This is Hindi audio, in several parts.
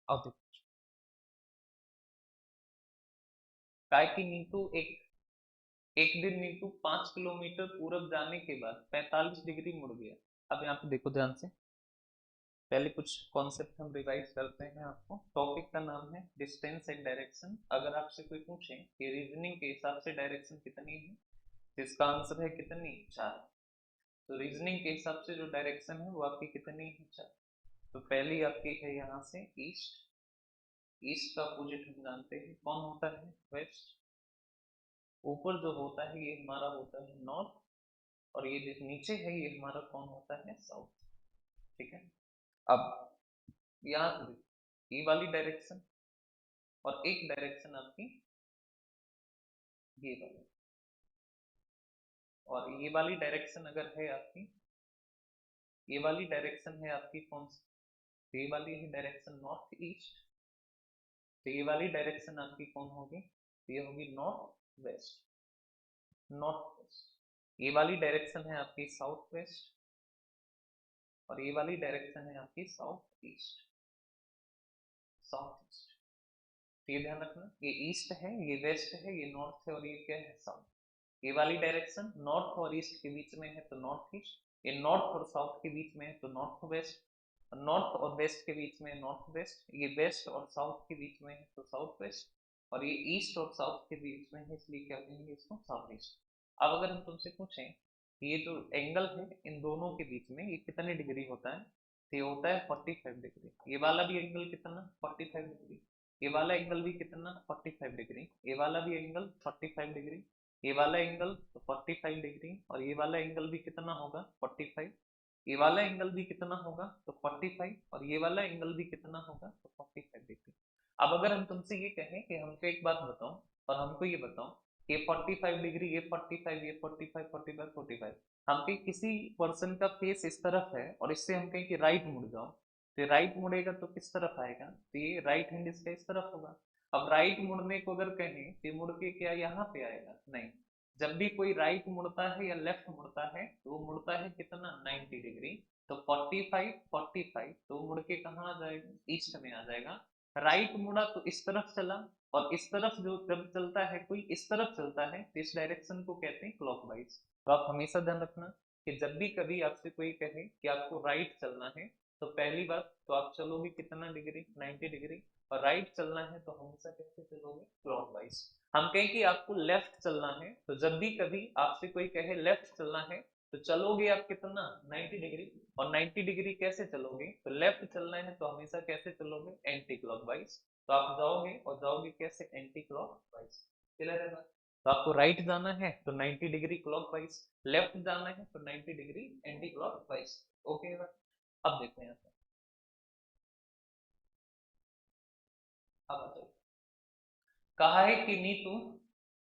अब देखो, काय की नीतू एक दिन नीतू 5 किलोमीटर पूरब जाने के बाद 45 डिग्री मुड़ गया। अब यहाँ पे देखो ध्यान से, पहले कुछ कॉन्सेप्ट हम रिवाइज करते हैं। आपको टॉपिक का नाम है डिस्टेंस एंड डायरेक्शन। अगर आपसे कोई पूछे कि रीजनिंग के हिसाब से डायरेक्शन कितनी है, तो इसका आंसर है कितनी, 4। तो रीजनिंग के हिसाब से जो डायरेक्शन है वो आपकी कितनी है, 4। तो पहली आपकी है यहाँ से ईस्ट। ईस्ट का अपोजिट हम जानते हैं कौन होता है, वेस्ट। ऊपर जो होता है ये हमारा होता है नॉर्थ, और ये जो नीचे है ये हमारा कौन होता है, साउथ। ठीक है। अब याद रखिए ये वाली डायरेक्शन और एक डायरेक्शन आपकी ये वाली, और ये वाली डायरेक्शन अगर है आपकी, ये वाली डायरेक्शन है आपकी कौन सी, तो ये वाली है डायरेक्शन नॉर्थ ईस्ट। तो ये वाली डायरेक्शन आपकी कौन होगी, तो ये होगी नॉर्थ वेस्ट। North west. ये वाली डायरेक्शन है आपकी साउथ वेस्ट, और ये वाली डायरेक्शन है आपकी साउथ ईस्ट। South east. तो ये ध्यान रखना, ये ईस्ट है, ये वेस्ट है, ये नॉर्थ है, और ये क्या है, साउथ। ये वाली डायरेक्शन नॉर्थ और ईस्ट के बीच में है तो नॉर्थ ईस्ट, ये नॉर्थ और साउथ के बीच में है तो नॉर्थ वेस्ट, नॉर्थ और वेस्ट के बीच में नॉर्थ वेस्ट, ये वेस्ट और साउथ के बीच में है तो साउथ वेस्ट, और ये ईस्ट और साउथ के बीच में है इसलिए क्या कहेंगे इसको, साउथ ईस्ट। अब अगर हम तुमसे पूछें कि ये जो एंगल है इन दोनों के बीच में ये कितने डिग्री होता है, तो ये होता है 45 डिग्री। ये वाला भी एंगल कितना, 45 डिग्री। ये वाला एंगल भी कितना, 45 डिग्री। ये वाला भी एंगल 45 डिग्री। ये वाला एंगल तो 45 डिग्री, और ये वाला एंगल भी कितना होगा, 45। ये वाला एंगल भी कितना होगा, तो 45, और ये वाला एंगल भी कितना होगा, तो 45 डिग्री। अब अगर हम तुमसे ये कहें कि हमको एक बात बताओ, और हमको ये बताओ कि 45 डिग्री, ये 45, ये 45, 45, 45, हम कहीं किसी पर्सन का फेस इस तरफ है और इससे हम कहें कि राइट मुड़ जाओ, तो राइट मुड़ेगा तो किस तरफ आएगा, तो ये राइट हैंड इसका इस तरफ होगा। अब राइट मुड़ने को अगर कहें तो मुड़ के क्या यहाँ पे आएगा, नहीं। जब भी कोई राइट मुड़ता है या लेफ्ट मुड़ता है तो वो मुड़ता है कितना, 90 डिग्री। तो 45, 45 तो मुड़ के कहाँ आ जाएगा, ईस्ट में आ जाएगा। राइट मुड़ा तो इस तरफ चला, और इस तरफ जो जब चलता है कोई इस तरफ चलता है तो इस डायरेक्शन को कहते हैं क्लॉकवाइज। तो आप हमेशा ध्यान रखना कि जब भी कभी आपसे कोई कहे कि आपको राइट चलना है, तो पहली बात तो आप चलोगे कितना डिग्री, 90 डिग्री। और राइट चलना है तो हमेशा कैसे चलोगे, क्लॉकवाइज। हम कहें कि आपको लेफ्ट चलना है, तो जब भी कभी आपसे कोई कहे लेफ्ट चलना है तो चलोगे आप कितना, 90 डिग्री। और 90 डिग्री कैसे चलोगे, तो लेफ्ट चलना है तो हमेशा कैसे चलोगे, एंटी क्लॉकवाइज। तो आप जाओगे और जाओगे कैसे, एंटी क्लॉकवाइज। क्लियर है बात? तो आपको राइट जाना है तो 90 डिग्री क्लॉकवाइज, लेफ्ट जाना है तो 90 डिग्री एंटी क्लॉकवाइज। ओके बात। अब देखो यहाँ पे, अब आ जाओ। कहा है कि नीतू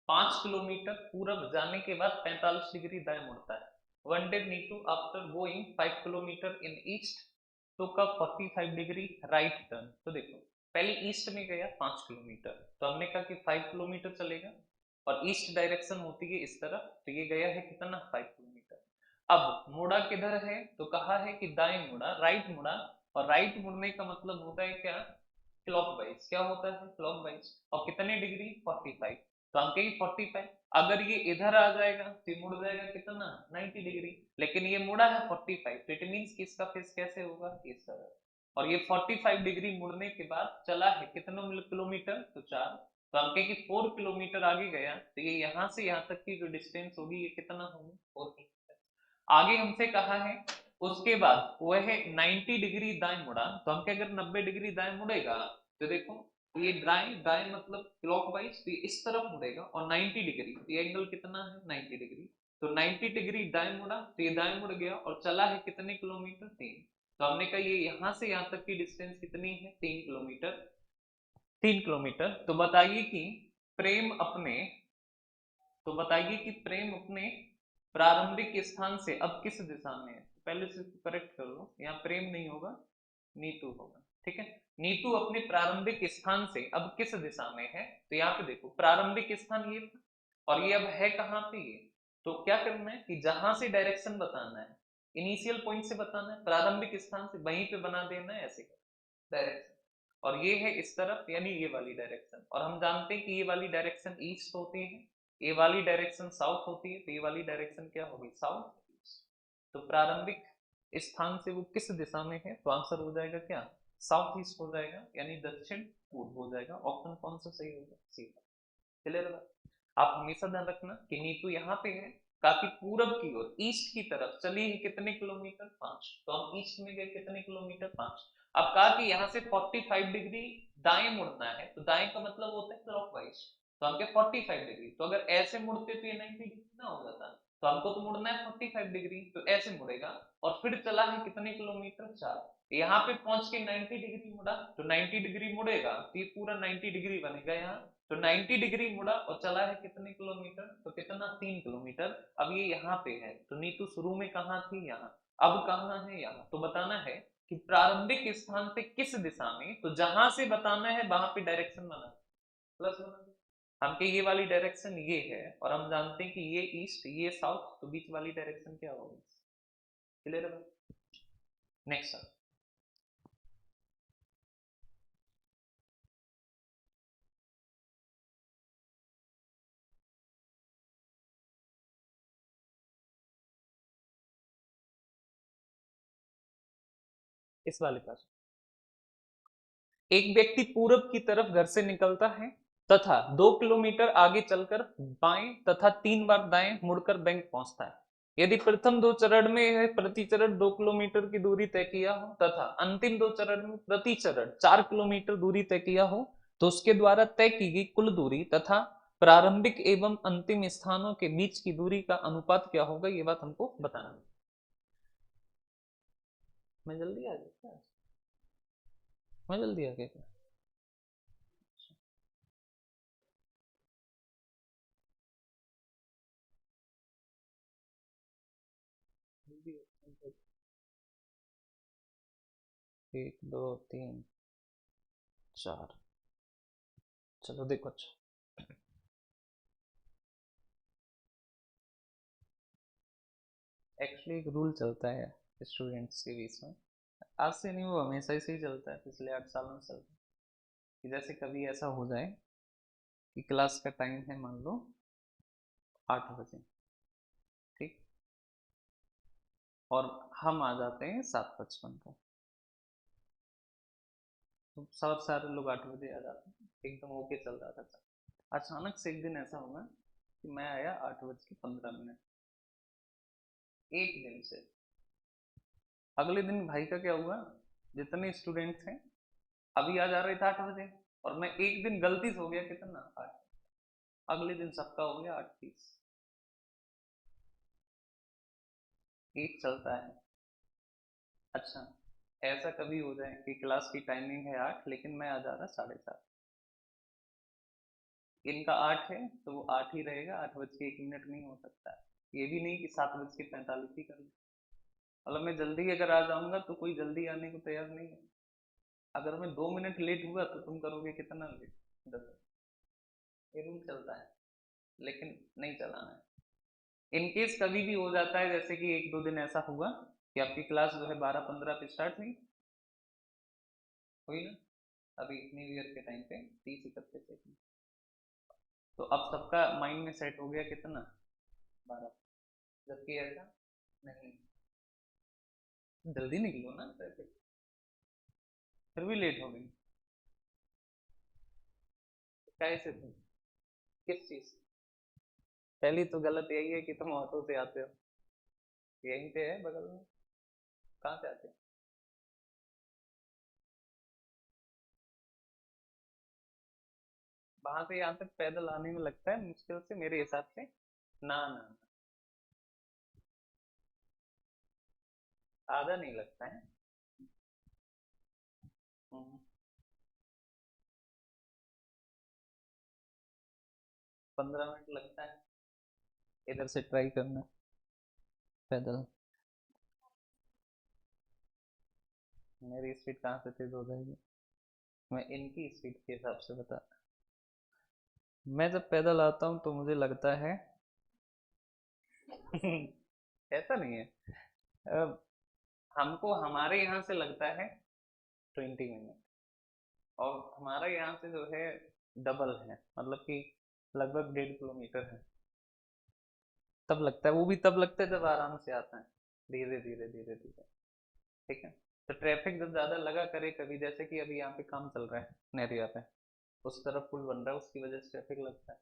5 किलोमीटर पूरब जाने के बाद 45 डिग्री दाएं मुड़ता है। One day Neetu after going 5 kilometre इन ईस्ट टुक अ 45 डिग्री राइट टर्न। तो देखो, पहले ईस्ट में गया 5 किलोमीटर, तो हमने कहा कि 5 किलोमीटर चलेगा, और ईस्ट डायरेक्शन होती है इस तरफ, तो ये गया है कितना, 5 किलोमीटर। अब मुड़ा किधर है, तो कहा है कि दाएं मुड़ा, राइट मुड़ा। और राइट मुड़ने का मतलब होता है क्या, क्लॉकवाइज। क्या होता है, क्लॉकवाइज। और कितने डिग्री, 45। तो हम कहेंगे 45। अगर ये इधर आ जाएगा तो ये मुड़ जाएगा कितना, 90 डिग्री। लेकिन ये मुड़ा है 45, तो इट मीन्स कि इसका फेस कैसे होगा, इस तरह। और ये 45 डिग्री मुड़ने के बाद चला है कितना किलोमीटर, तो 4। तो हम कहें कि 4 किलोमीटर आगे गया, तो ये यहाँ से यहाँ तक की जो डिस्टेंस होगी ये कितना होगी, 4 किलोमीटर। आगे हमसे कहा है उसके बाद वह 90 डिग्री दाएं मुड़ा, तो हम क्या, अगर 90 डिग्री दाएं मुड़ेगा तो देखो, ये दाएं दाएं मतलब क्लॉकवाइज, तो ये इस तरफ मुड़ेगा, और 90 डिग्री, तो ये एंगल कितना है, 90 डिग्री। तो 90 डिग्री दाएं मुड़ा तो ये दाएं मुड़ गया, और चला है कितने किलोमीटर, 3। तो हमने कहा ये यहां से यहां तक की डिस्टेंस कितनी है, 3 किलोमीटर। 3 किलोमीटर। तो बताइए कि प्रेम अपने, तो बताइए कि प्रेम अपने प्रारंभिक स्थान से अब किस दिशा में है। तो पहले से करेक्ट कर लो, यहाँ प्रेम नहीं होगा, नीतू होगा। ठीक है। नीतू अपने प्रारंभिक स्थान से अब किस दिशा में है, तो यहाँ पे देखो प्रारंभिक स्थान ये था, और ये अब है कहाँ पे ये। तो क्या करना है कि जहां से डायरेक्शन बताना है, इनिशियल पॉइंट से बताना है, प्रारंभिक स्थान से वहीं पे बना देना है ऐसे डायरेक्शन। और ये है इस तरफ यानी ये वाली डायरेक्शन, और हम जानते हैं कि ये वाली डायरेक्शन ईस्ट होती है, ये वाली डायरेक्शन साउथ होती है, तो ये वाली डायरेक्शन क्या होगी, साउथ ईस्ट। तो प्रारंभिक स्थान से वो किस दिशा में है, तो आंसर हो जाएगा क्या, साउथ ईस्ट हो जाएगा, यानी दक्षिण पूर्व हो जाएगा। ऑप्शन कौन सा सही होगा, सी। क्लियर है। आप हमेशा ध्यान रखना कि नीतू यहाँ पे है काफी पूरब की ओर, ईस्ट की तरफ चली है कितने किलोमीटर, 5, तो हम ईस्ट में गए कितने किलोमीटर, 5। अब कहा कि यहाँ से 45 डिग्री दाएं मुड़ना है, तो दाएं का मतलब होता है क्लॉकवाइज, तो हम क्या 45 डिग्री, तो अगर ऐसे मुड़ते तो ये 90 डिग्री ना हो जाता, तो हमको तो मुड़ना है 45 डिग्री, तो ऐसे मुड़ेगा, और फिर चला है कितने किलोमीटर, 4। यहाँ पे पहुंच के 90 डिग्री मुड़ा, तो 90 डिग्री मुड़ेगा तो ये पूरा 90 डिग्री बनेगा यहाँ, तो 90 डिग्री मुड़ा और चला है कितने किलोमीटर, तो कितना, 3 किलोमीटर। अब ये यहाँ पे है, तो नीतू शुरू में कहाँ थी, यहाँ, अब कहाँ है, यहाँ, तो बताना है कि प्रारंभिक स्थान से किस दिशा में, तो जहां से बताना है वहां पे डायरेक्शन बना, प्लस बना, हमके ये वाली डायरेक्शन ये है, और हम जानते हैं कि ये ईस्ट ये साउथ, तो बीच वाली डायरेक्शन क्या होगी, क्लियर है। नेक्स्ट, इस वाले पास, एक व्यक्ति पूरब की तरफ घर से निकलता है तथा 2 किलोमीटर आगे चलकर बाएं तथा 3 बार दाएं मुड़कर बैंक पहुंचता है। यदि प्रथम 2 चरण में है प्रति चरण 2 किलोमीटर की दूरी तय किया हो तथा अंतिम 2 चरण में प्रति चरण 4 किलोमीटर दूरी तय किया हो, तो उसके द्वारा तय की गई कुल दूरी तथा प्रारंभिक एवं अंतिम स्थानों के बीच की दूरी का अनुपात क्या होगा, ये बात हमको बताना है। मैं जल्दी आ गया, मैं जल्दी आ गया, 1 2 3 4, चलो देखो। अच्छा, एक्चुअली एक रूल चलता है स्टूडेंट्स के बीच में, आज से नहीं, वो हमेशा से ही चलता है, पिछले 8 सालों से चलता है, कि जैसे कभी ऐसा हो जाए कि क्लास का टाइम है मान लो 8 बजे, ठीक, और हम आ जाते हैं 7:55 पर, तो सब सारे लोग 8 बजे आ जाते हैं, एकदम ओके चल रहा था। अचानक से एक दिन ऐसा होगा कि मैं आया 8:15, एक दिन से, अगले दिन भाई का क्या हुआ, जितने स्टूडेंट थे अभी आ जा रहे थे 8 बजे, और मैं एक दिन गलती से हो गया कितना, 8, अगले दिन सबका हो गया 8:30, एक चलता है। अच्छा, ऐसा कभी हो जाए कि क्लास की टाइमिंग है 8 लेकिन मैं आ जा रहा 7:30, इनका 8 है तो वो 8 ही रहेगा, 8:01 नहीं हो सकता है, ये भी नहीं कि 7:45 ही कर ले, मतलब मैं जल्दी अगर आ जाऊंगा तो कोई जल्दी आने को तैयार नहीं है, अगर मैं 2 मिनट लेट हुआ तो तुम करोगे कितना लेट, 10, ये रूल चलता है, लेकिन नहीं चलाना है। इनकेस कभी भी हो जाता है, जैसे कि 1 2 दिन ऐसा हुआ कि आपकी क्लास जो है 12:15 पे स्टार्ट हुई, हुई ना, अभी न्यू ईयर के टाइम पे 30 31 सेकंड, तो अब सबका माइंड में सेट हो गया कितना, 12, जबकि ऐसा नहीं, जल्दी निकलो ना, फिर भी लेट हो गई, कैसे तुम, किस चीज, पहली तो गलत यही है कि तुम ऑटो से आते हो, यहीं पे है बगल में, कहाँ से आते हो, वहां से यहाँ तक पैदल आने में लगता है मुश्किल से मेरे हिसाब से, ना ना, आधा नहीं लगता है। हम्म, 15 मिनट लगता है, इधर से ट्राई करना पैदल, मेरी स्पीड कहाँ से तेज हो जाएगी, मैं इनकी स्पीड के हिसाब से बता, मैं जब पैदल आता हूँ तो मुझे लगता है ऐसा नहीं है, अब हमको हमारे यहाँ से लगता है 20 मिनट, और हमारा यहाँ से जो है डबल है, मतलब कि लगभग 1.5 किलोमीटर है। तब लगता है, वो भी तब लगता है जब आराम से आता है, धीरे धीरे धीरे धीरे। ठीक है। तो ट्रैफिक जब ज्यादा लगा करे कभी, जैसे कि अभी यहाँ पे काम चल रहा है नेरिया पे, उस तरफ पुल बन रहा है, उसकी वजह से ट्रैफिक लगता है।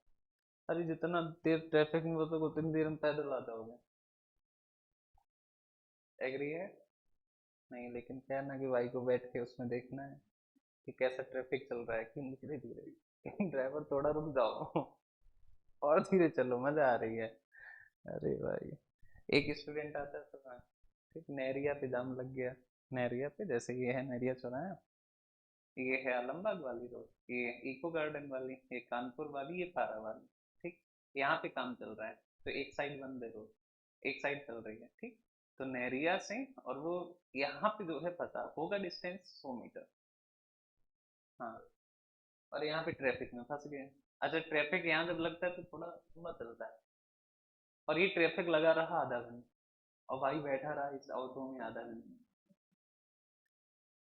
अरे जितना देर ट्रैफिक में बचोगे उतनी देर में पैदल आ जाओगे। एग्री है? नहीं, लेकिन क्या है ना कि भाई को बैठ के उसमें देखना है कि कैसा ट्रैफिक चल रहा है, कि धीरे धीरे ड्राइवर थोड़ा रुक जाओ और धीरे चलो, मजा आ रही है। अरे भाई, एक स्टूडेंट आता है सुना, ठीक, नहरिया पे जाम लग गया। नहरिया पे, जैसे ये है नहरिया चौराहा, ये है आलमबाग वाली रोड, ये इको गार्डन वाली, ये कानपुर वाली, ये पारा वाली। ठीक। यहाँ पे काम चल रहा है, तो एक साइड बंद है रोड, एक साइड चल रही है। ठीक। तो नहरिया से और वो यहाँ पे जो है फंसा होगा डिस्टेंस 100 मीटर। हाँ। और यहाँ पे ट्रैफिक में फंस गए। अच्छा, ट्रैफिक यहाँ जब लगता है तो थोड़ा लंबा चलता है, और ये ट्रैफिक लगा रहा आधा घंटा, और भाई बैठा रहा इस ऑटो में आधा घंटा।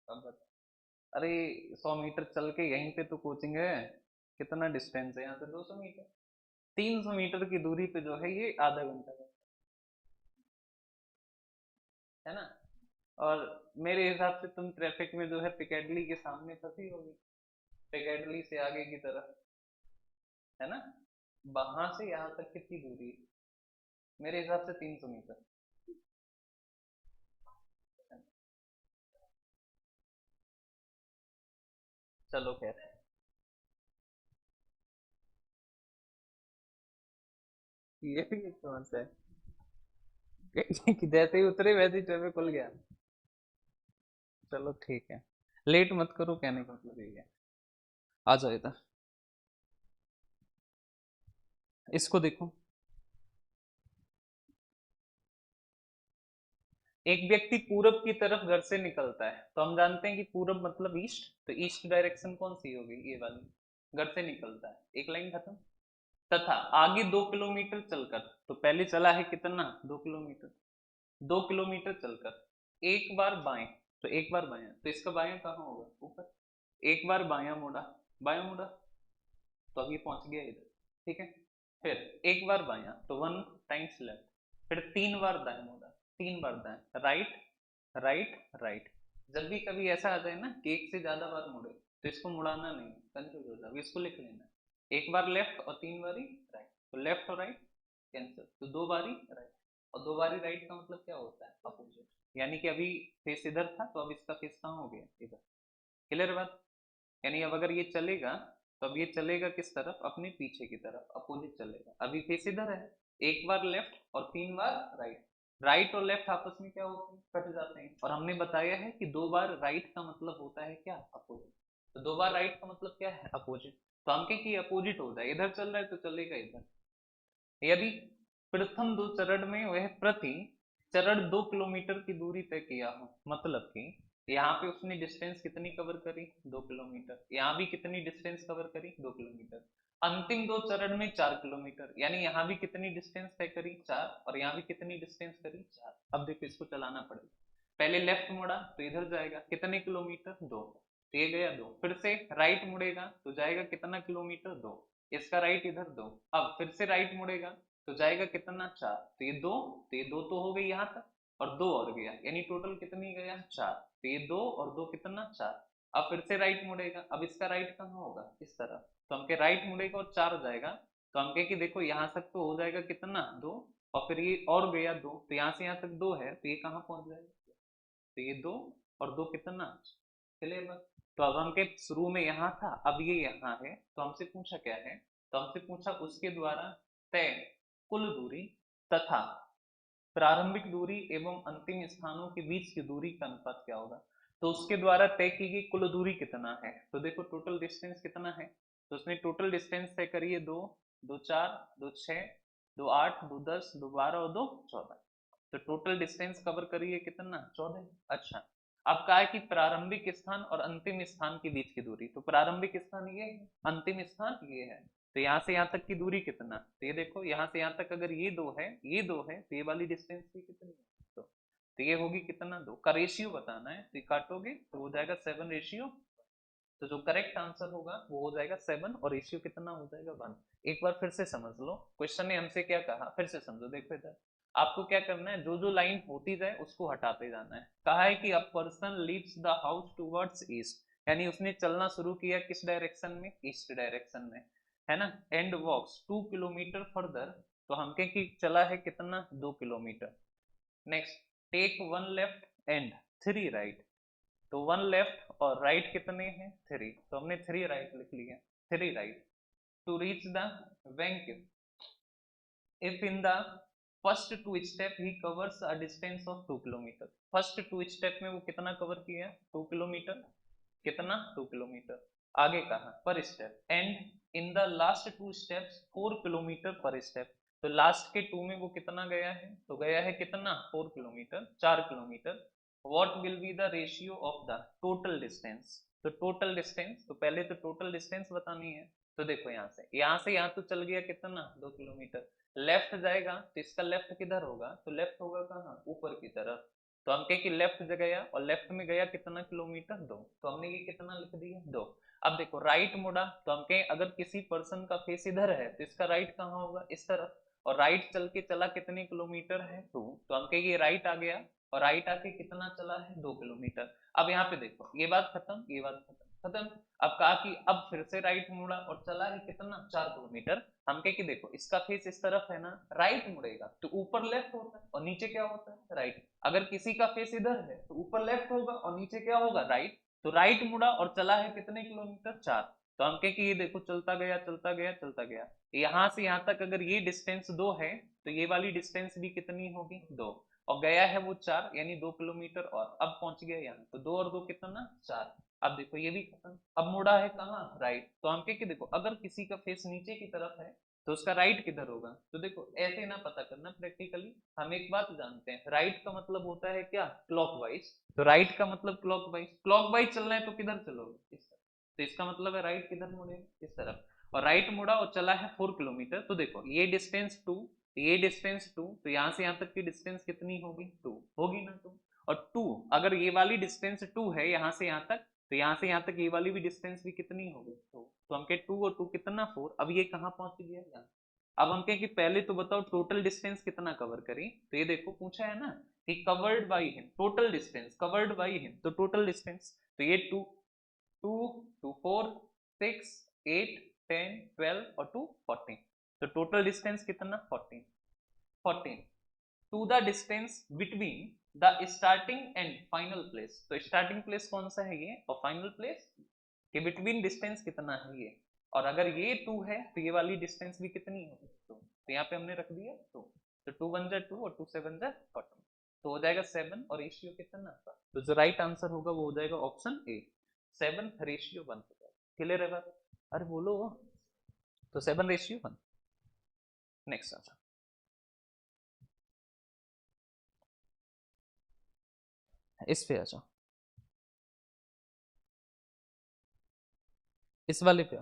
अब बता। अरे 100 मीटर चल के यहीं पे तो कोचिंग है। कितना डिस्टेंस है यहाँ से? 200 मीटर। 300 मीटर की दूरी पे जो है ये आधा घंटा है ना। और मेरे हिसाब से तुम ट्रैफिक में जो है पिकेडली के सामने फंसी होगी, पिकेडली से आगे की तरफ, है ना। वहां से यहाँ तक कितनी दूरी है? मेरे हिसाब से 300 मीटर। चलो खैर। ये भी एक कौन सा है कि जैसे ही उतरे वैसे ही ट्रैफिक खुल गया। चलो ठीक है, लेट मत करो, कहने का मतलब यही है। आ जाओ इधर, इसको देखो। एक व्यक्ति पूरब की तरफ घर से निकलता है, तो हम जानते हैं कि पूरब मतलब ईस्ट, तो ईस्ट डायरेक्शन कौन सी होगी? ये वाली। घर से निकलता है, एक लाइन खत्म। तथा आगे 2 किलोमीटर चलकर, तो पहले चला है कितना? 2 किलोमीटर। 2 किलोमीटर चलकर एक बार बाएं, तो एक बार बायां, तो इसका बायां कहाँ होगा? ऊपर। एक बार बायां मुड़ा, बायां मुड़ा, तो अब ये पहुंच गया इधर। ठीक है। फिर एक बार बायां, तो 1 टाइम्स लेफ्ट। फिर 3 बार दाएं मुड़ा, 3 बार दाएं, राइट, राइट, राइट। जब भी कभी ऐसा आ जाए ना कि एक से ज्यादा बार मुड़े, तो इसको मुड़ाना नहीं, कंफ्यूज हो जाओगे, इसको लिख लेना। एक बार लेफ्ट और 3 बारी राइट, तो लेफ्ट और राइट कैंसिल, तो 2 बारी राइट। और 2 बारी राइट का मतलब क्या होता है? अपोजिट। यानी कि अभी फेस इधर था, तो अब इसका फेस कहाँ हो गया? इधर। क्लियर बात? यानी अब अगर ये चलेगा, तो अब ये चलेगा किस तरफ? अपने पीछे की तरफ, अपोजिट चलेगा। अभी फेस इधर है, एक बार लेफ्ट और 3 बार राइट। राइट और लेफ्ट आपस में क्या होते हैं? कट जाते हैं। और हमने बताया है कि 2 बार राइट का मतलब होता है क्या? अपोजिट। तो 2 बार राइट का मतलब क्या है? अपोजिट। तो हम कहें कि अपोजिट हो जाए, इधर चल रहा है तो चलेगा इधर। यदि प्रथम 2 चरण में वह प्रति चरण 2 किलोमीटर की दूरी तय किया हो, मतलब कि यहाँ पे उसने डिस्टेंस कितनी कवर करी? 2 किलोमीटर। यहाँ भी कितनी डिस्टेंस कवर करी? 2 किलोमीटर। अंतिम 2 चरण में 4 किलोमीटर, यानी यहाँ भी कितनी डिस्टेंस तय करी? 4। और यहाँ भी कितनी डिस्टेंस करी? 4। अब देखो इसको चलाना पड़ेगा। पहले लेफ्ट मुड़ा तो इधर जाएगा कितने किलोमीटर? 2, तो ये गया 2। फिर से राइट मुड़ेगा तो जाएगा कितना किलोमीटर? 2। इसका राइट इधर 2। अब फिर से राइट मुड़ेगा तो जाएगा कितना? 4। तो ये 2, तो ये 2 तो हो गई यहाँ तक, और 2 और गया, यानी टोटल कितनी गया? 4। तो ये 2 और 2 कितना? 4। अब फिर से राइट मुड़ेगा, अब इसका राइट कहाँ होगा? इस तरफ, तो हम के राइट मुड़ेगा और 4 जाएगा। तो हम कहे कि देखो यहाँ तक तो हो जाएगा कितना? 2। और फिर ये और गया 2, तो यहाँ से यहाँ तक 2 है, तो ये कहाँ पहुंच जाएगा? तो ये 2 और 2 कितना? क्लियर बात? तो अब हम के शुरू में यहाँ था, अब ये यहाँ है, तो हमसे पूछा क्या है? तो हमसे पूछा उसके द्वारा तय कुल दूरी तथा प्रारंभिक दूरी एवं अंतिम स्थानों के बीच की दूरी का अनुपात क्या होगा। तो उसके द्वारा तय की गई कुल दूरी कितना है? तो देखो टोटल डिस्टेंस कितना है, तो उसने टोटल डिस्टेंस तय करी है 2, 2 4, 2 6, 2 8, 2 10, 2 12 और 2 14। तो टोटल डिस्टेंस कवर करी है कितना? 14। अच्छा, अब कहा है कि प्रारंभिक स्थान और अंतिम स्थान के बीच की दूरी, तो प्रारंभिक स्थान ये है, अंतिम स्थान ये है। तो यहाँ से यहाँ तक की दूरी कितना? तो ये देखो यहाँ से यहाँ तक अगर ये 2 है, ये 2 है, तो ये वाली डिस्टेंस की कितनी है? तो ये होगी कितना? 2 का रेशियो बताना है, तो ये काटोगे तो हो जाएगा 7:। तो जो करेक्ट आंसर होगा वो हो जाएगा 7 और रेशियो कितना हो जाएगा 1। एक बार फिर से समझ लो, क्वेश्चन ने हमसे क्या कहा, फिर से समझो। देखो इधर आपको क्या करना है, जो जो लाइन होती जाए उसको हटाते जाना है। कहा है कि a person leaves the house towards east, यानी उसने चलना शुरू किया किस डायरेक्शन में, ईस्ट डायरेक्शन में, है ना। एंड वॉक्स 2 किलोमीटर फर्दर, तो हम कहें कि चला है कितना 2 kilometre. Next, take 1 left and 3 right, तो 1 लेफ्ट और राइट कितने हैं 3, तो हमने 3 राइट लिख लिया, 3 right. To reach the bank, if in the first 2 step he covers a distance of 2 kilometre, first 2 step में वो कितना कवर किया 2 किलोमीटर, कितना 2 किलोमीटर। आगे कहा पर step, and in the last 2 steps 4 kilometre पर स्टेप, तो लास्ट के 2 में वो कितना गया है, तो गया है कितना 4 kilometre, 4 kilometre. What will be the ratio of the total distance, तो टोटल डिस्टेंस, तो पहले तो टोटल डिस्टेंस बतानी है। तो देखो यहाँ से यहाँ तो चल गया कितना 2 किलोमीटर, लेफ्ट जाएगा तो इसका लेफ्ट किधर होगा, तो लेफ्ट होगा कहाँ ऊपर की तरफ, तो हम कहें कि लेफ्ट गया और लेफ्ट में गया कितना किलोमीटर 2, तो हमने ये कितना लिख दिया 2। अब देखो राइट मुड़ा, तो हम कहें अगर किसी पर्सन का फेस इधर है तो इसका राइट कहाँ होगा इस तरफ, और राइट चल के चला कितने किलोमीटर है 2, तो हम कहें ये राइट आ गया और राइट आके कितना चला है 2 किलोमीटर। अब यहाँ पे देखो ये बात खत्म, ये बात खत्म, खत्म। अब कहा कि अब फिर से राइट मुड़ा और चला है कितना 4 किलोमीटर। हम कहे कि देखो इसका फेस इस तरफ है ना, राइट मुड़ेगा तो ऊपर लेफ्ट होता है और नीचे क्या होता है राइट। अगर किसी का फेस इधर है तो ऊपर लेफ्ट होगा और नीचे क्या होगा राइट, तो राइट मुड़ा और चला है कितने किलोमीटर 4, तो हम कहे कि ये देखो चलता गया चलता गया चलता गया, यहां से यहां तक अगर ये डिस्टेंस 2 है तो ये वाली डिस्टेंस भी कितनी होगी 2, और गया है वो 4 यानी 2 किलोमीटर, और अब पहुंच गया यहाँ, तो 2 और 2 कितना 4। अब देखो ये भी खत्म, अब मुड़ा है कहाँ राइट, तो हम कह कि देखो अगर किसी का फेस नीचे की तरफ है तो उसका राइट किधर होगा, तो देखो ऐसे ना पता करना प्रैक्टिकली, हम एक बात जानते हैं राइट का मतलब होता है क्या क्लॉकवाइज, तो राइट का मतलब क्लॉकवाइज, क्लॉकवाइज चलना है तो किधर चलोगे इस तरफ, तो इसका मतलब है राइट किधर मुड़ेगा इस तरफ, और राइट मुड़ा और चला है 4 किलोमीटर, तो देखो ये डिस्टेंस 2, ये डिस्टेंस 2, तो यहाँ से यहाँ तक की डिस्टेंस कितनी होगी 2 होगी ना 2, और 2 अगर ये वाली डिस्टेंस 2 है यहाँ से यहाँ तक, तो यहाँ से यहाँ तक ये वाली भी डिस्टेंस भी कितनी होगी 2, तो हम कहे 2 और 2 कितना 4, अब ये कहाँ पहुंच गया यहाँ। अब हम कहें कि पहले तो बताओ टोटल डिस्टेंस कितना कवर करी, तो ये देखो पूछा है ना कि covered by him, total distance covered by him, तो टोटल डिस्टेंस, तो ये 2 2 2 4 6 8 10 12 और 2 14, तो टोटल डिस्टेंस कितना 14 14 to the distance between the starting and final place, तो स्टार्टिंग प्लेस कौन सा है ये और फाइनल प्लेस के बिटवीन डिस्टेंस कितना है ये, और अगर ये 2 है तो ये वाली डिस्टेंस भी कितनी होगी 2, तो यहाँ पे हमने रख दिया 2, तो 2 1 जा 2 और 2 7 जा 14, तो हो जाएगा 7 और रेशियो कितना था, तो जो राइट आंसर होगा वो हो जाएगा ऑप्शन ए 7 रेशियो 1 हो जाएगा। क्लियर है बात, अरे बोलो, तो 7 रेशियो 1। नेक्स्ट आंसर, इस पे आ जाओ, इस वाले पे।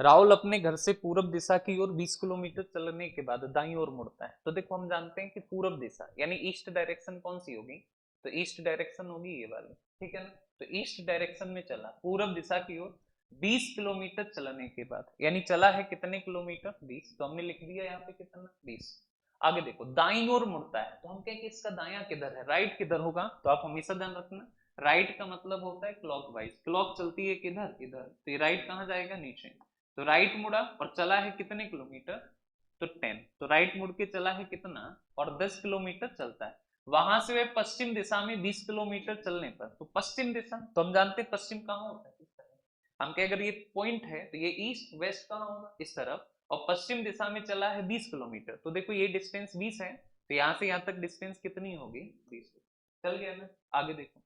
राहुल अपने घर से पूरब दिशा की ओर 20 किलोमीटर चलने के बाद दाईं ओर मुड़ता है, तो देखो हम जानते हैं कि पूरब दिशा यानी ईस्ट डायरेक्शन कौन सी होगी, तो ईस्ट डायरेक्शन होगी ये वाली, ठीक है ना। तो ईस्ट डायरेक्शन में चला पूरब दिशा की ओर 20 किलोमीटर चलने के बाद, यानी चला है कितने किलोमीटर 20, तो हमने लिख दिया यहाँ पे कितना 20। आगे देखो दाईं ओर मुड़ता है, तो हम कहें कि इसका दायां किधर है, राइट किधर होगा, तो आप हमेशा ध्यान रखना राइट का मतलब होता है क्लॉकवाइज, क्लॉक चलती है किधर इधर, तो ये राइट कहाँ जाएगा नीचे, तो राइट मुड़ा और चला है कितने किलोमीटर, तो 10, तो राइट मुड़ के चला है कितना और 10 किलोमीटर चलता है, वहां से वे पश्चिम दिशा में 20 किलोमीटर चलने पर, तो पश्चिम दिशा तो हम जानते हैं पश्चिम कहाँ होता है इस तरह, हम कहे अगर ये पॉइंट है तो ये ईस्ट वेस्ट कहाँ होगा इस तरफ, और पश्चिम दिशा में चला है 20 किलोमीटर, तो देखो ये डिस्टेंस 20 है, तो यहाँ से यहाँ तक डिस्टेंस कितनी होगी 20, चल गया ना। आगे देखो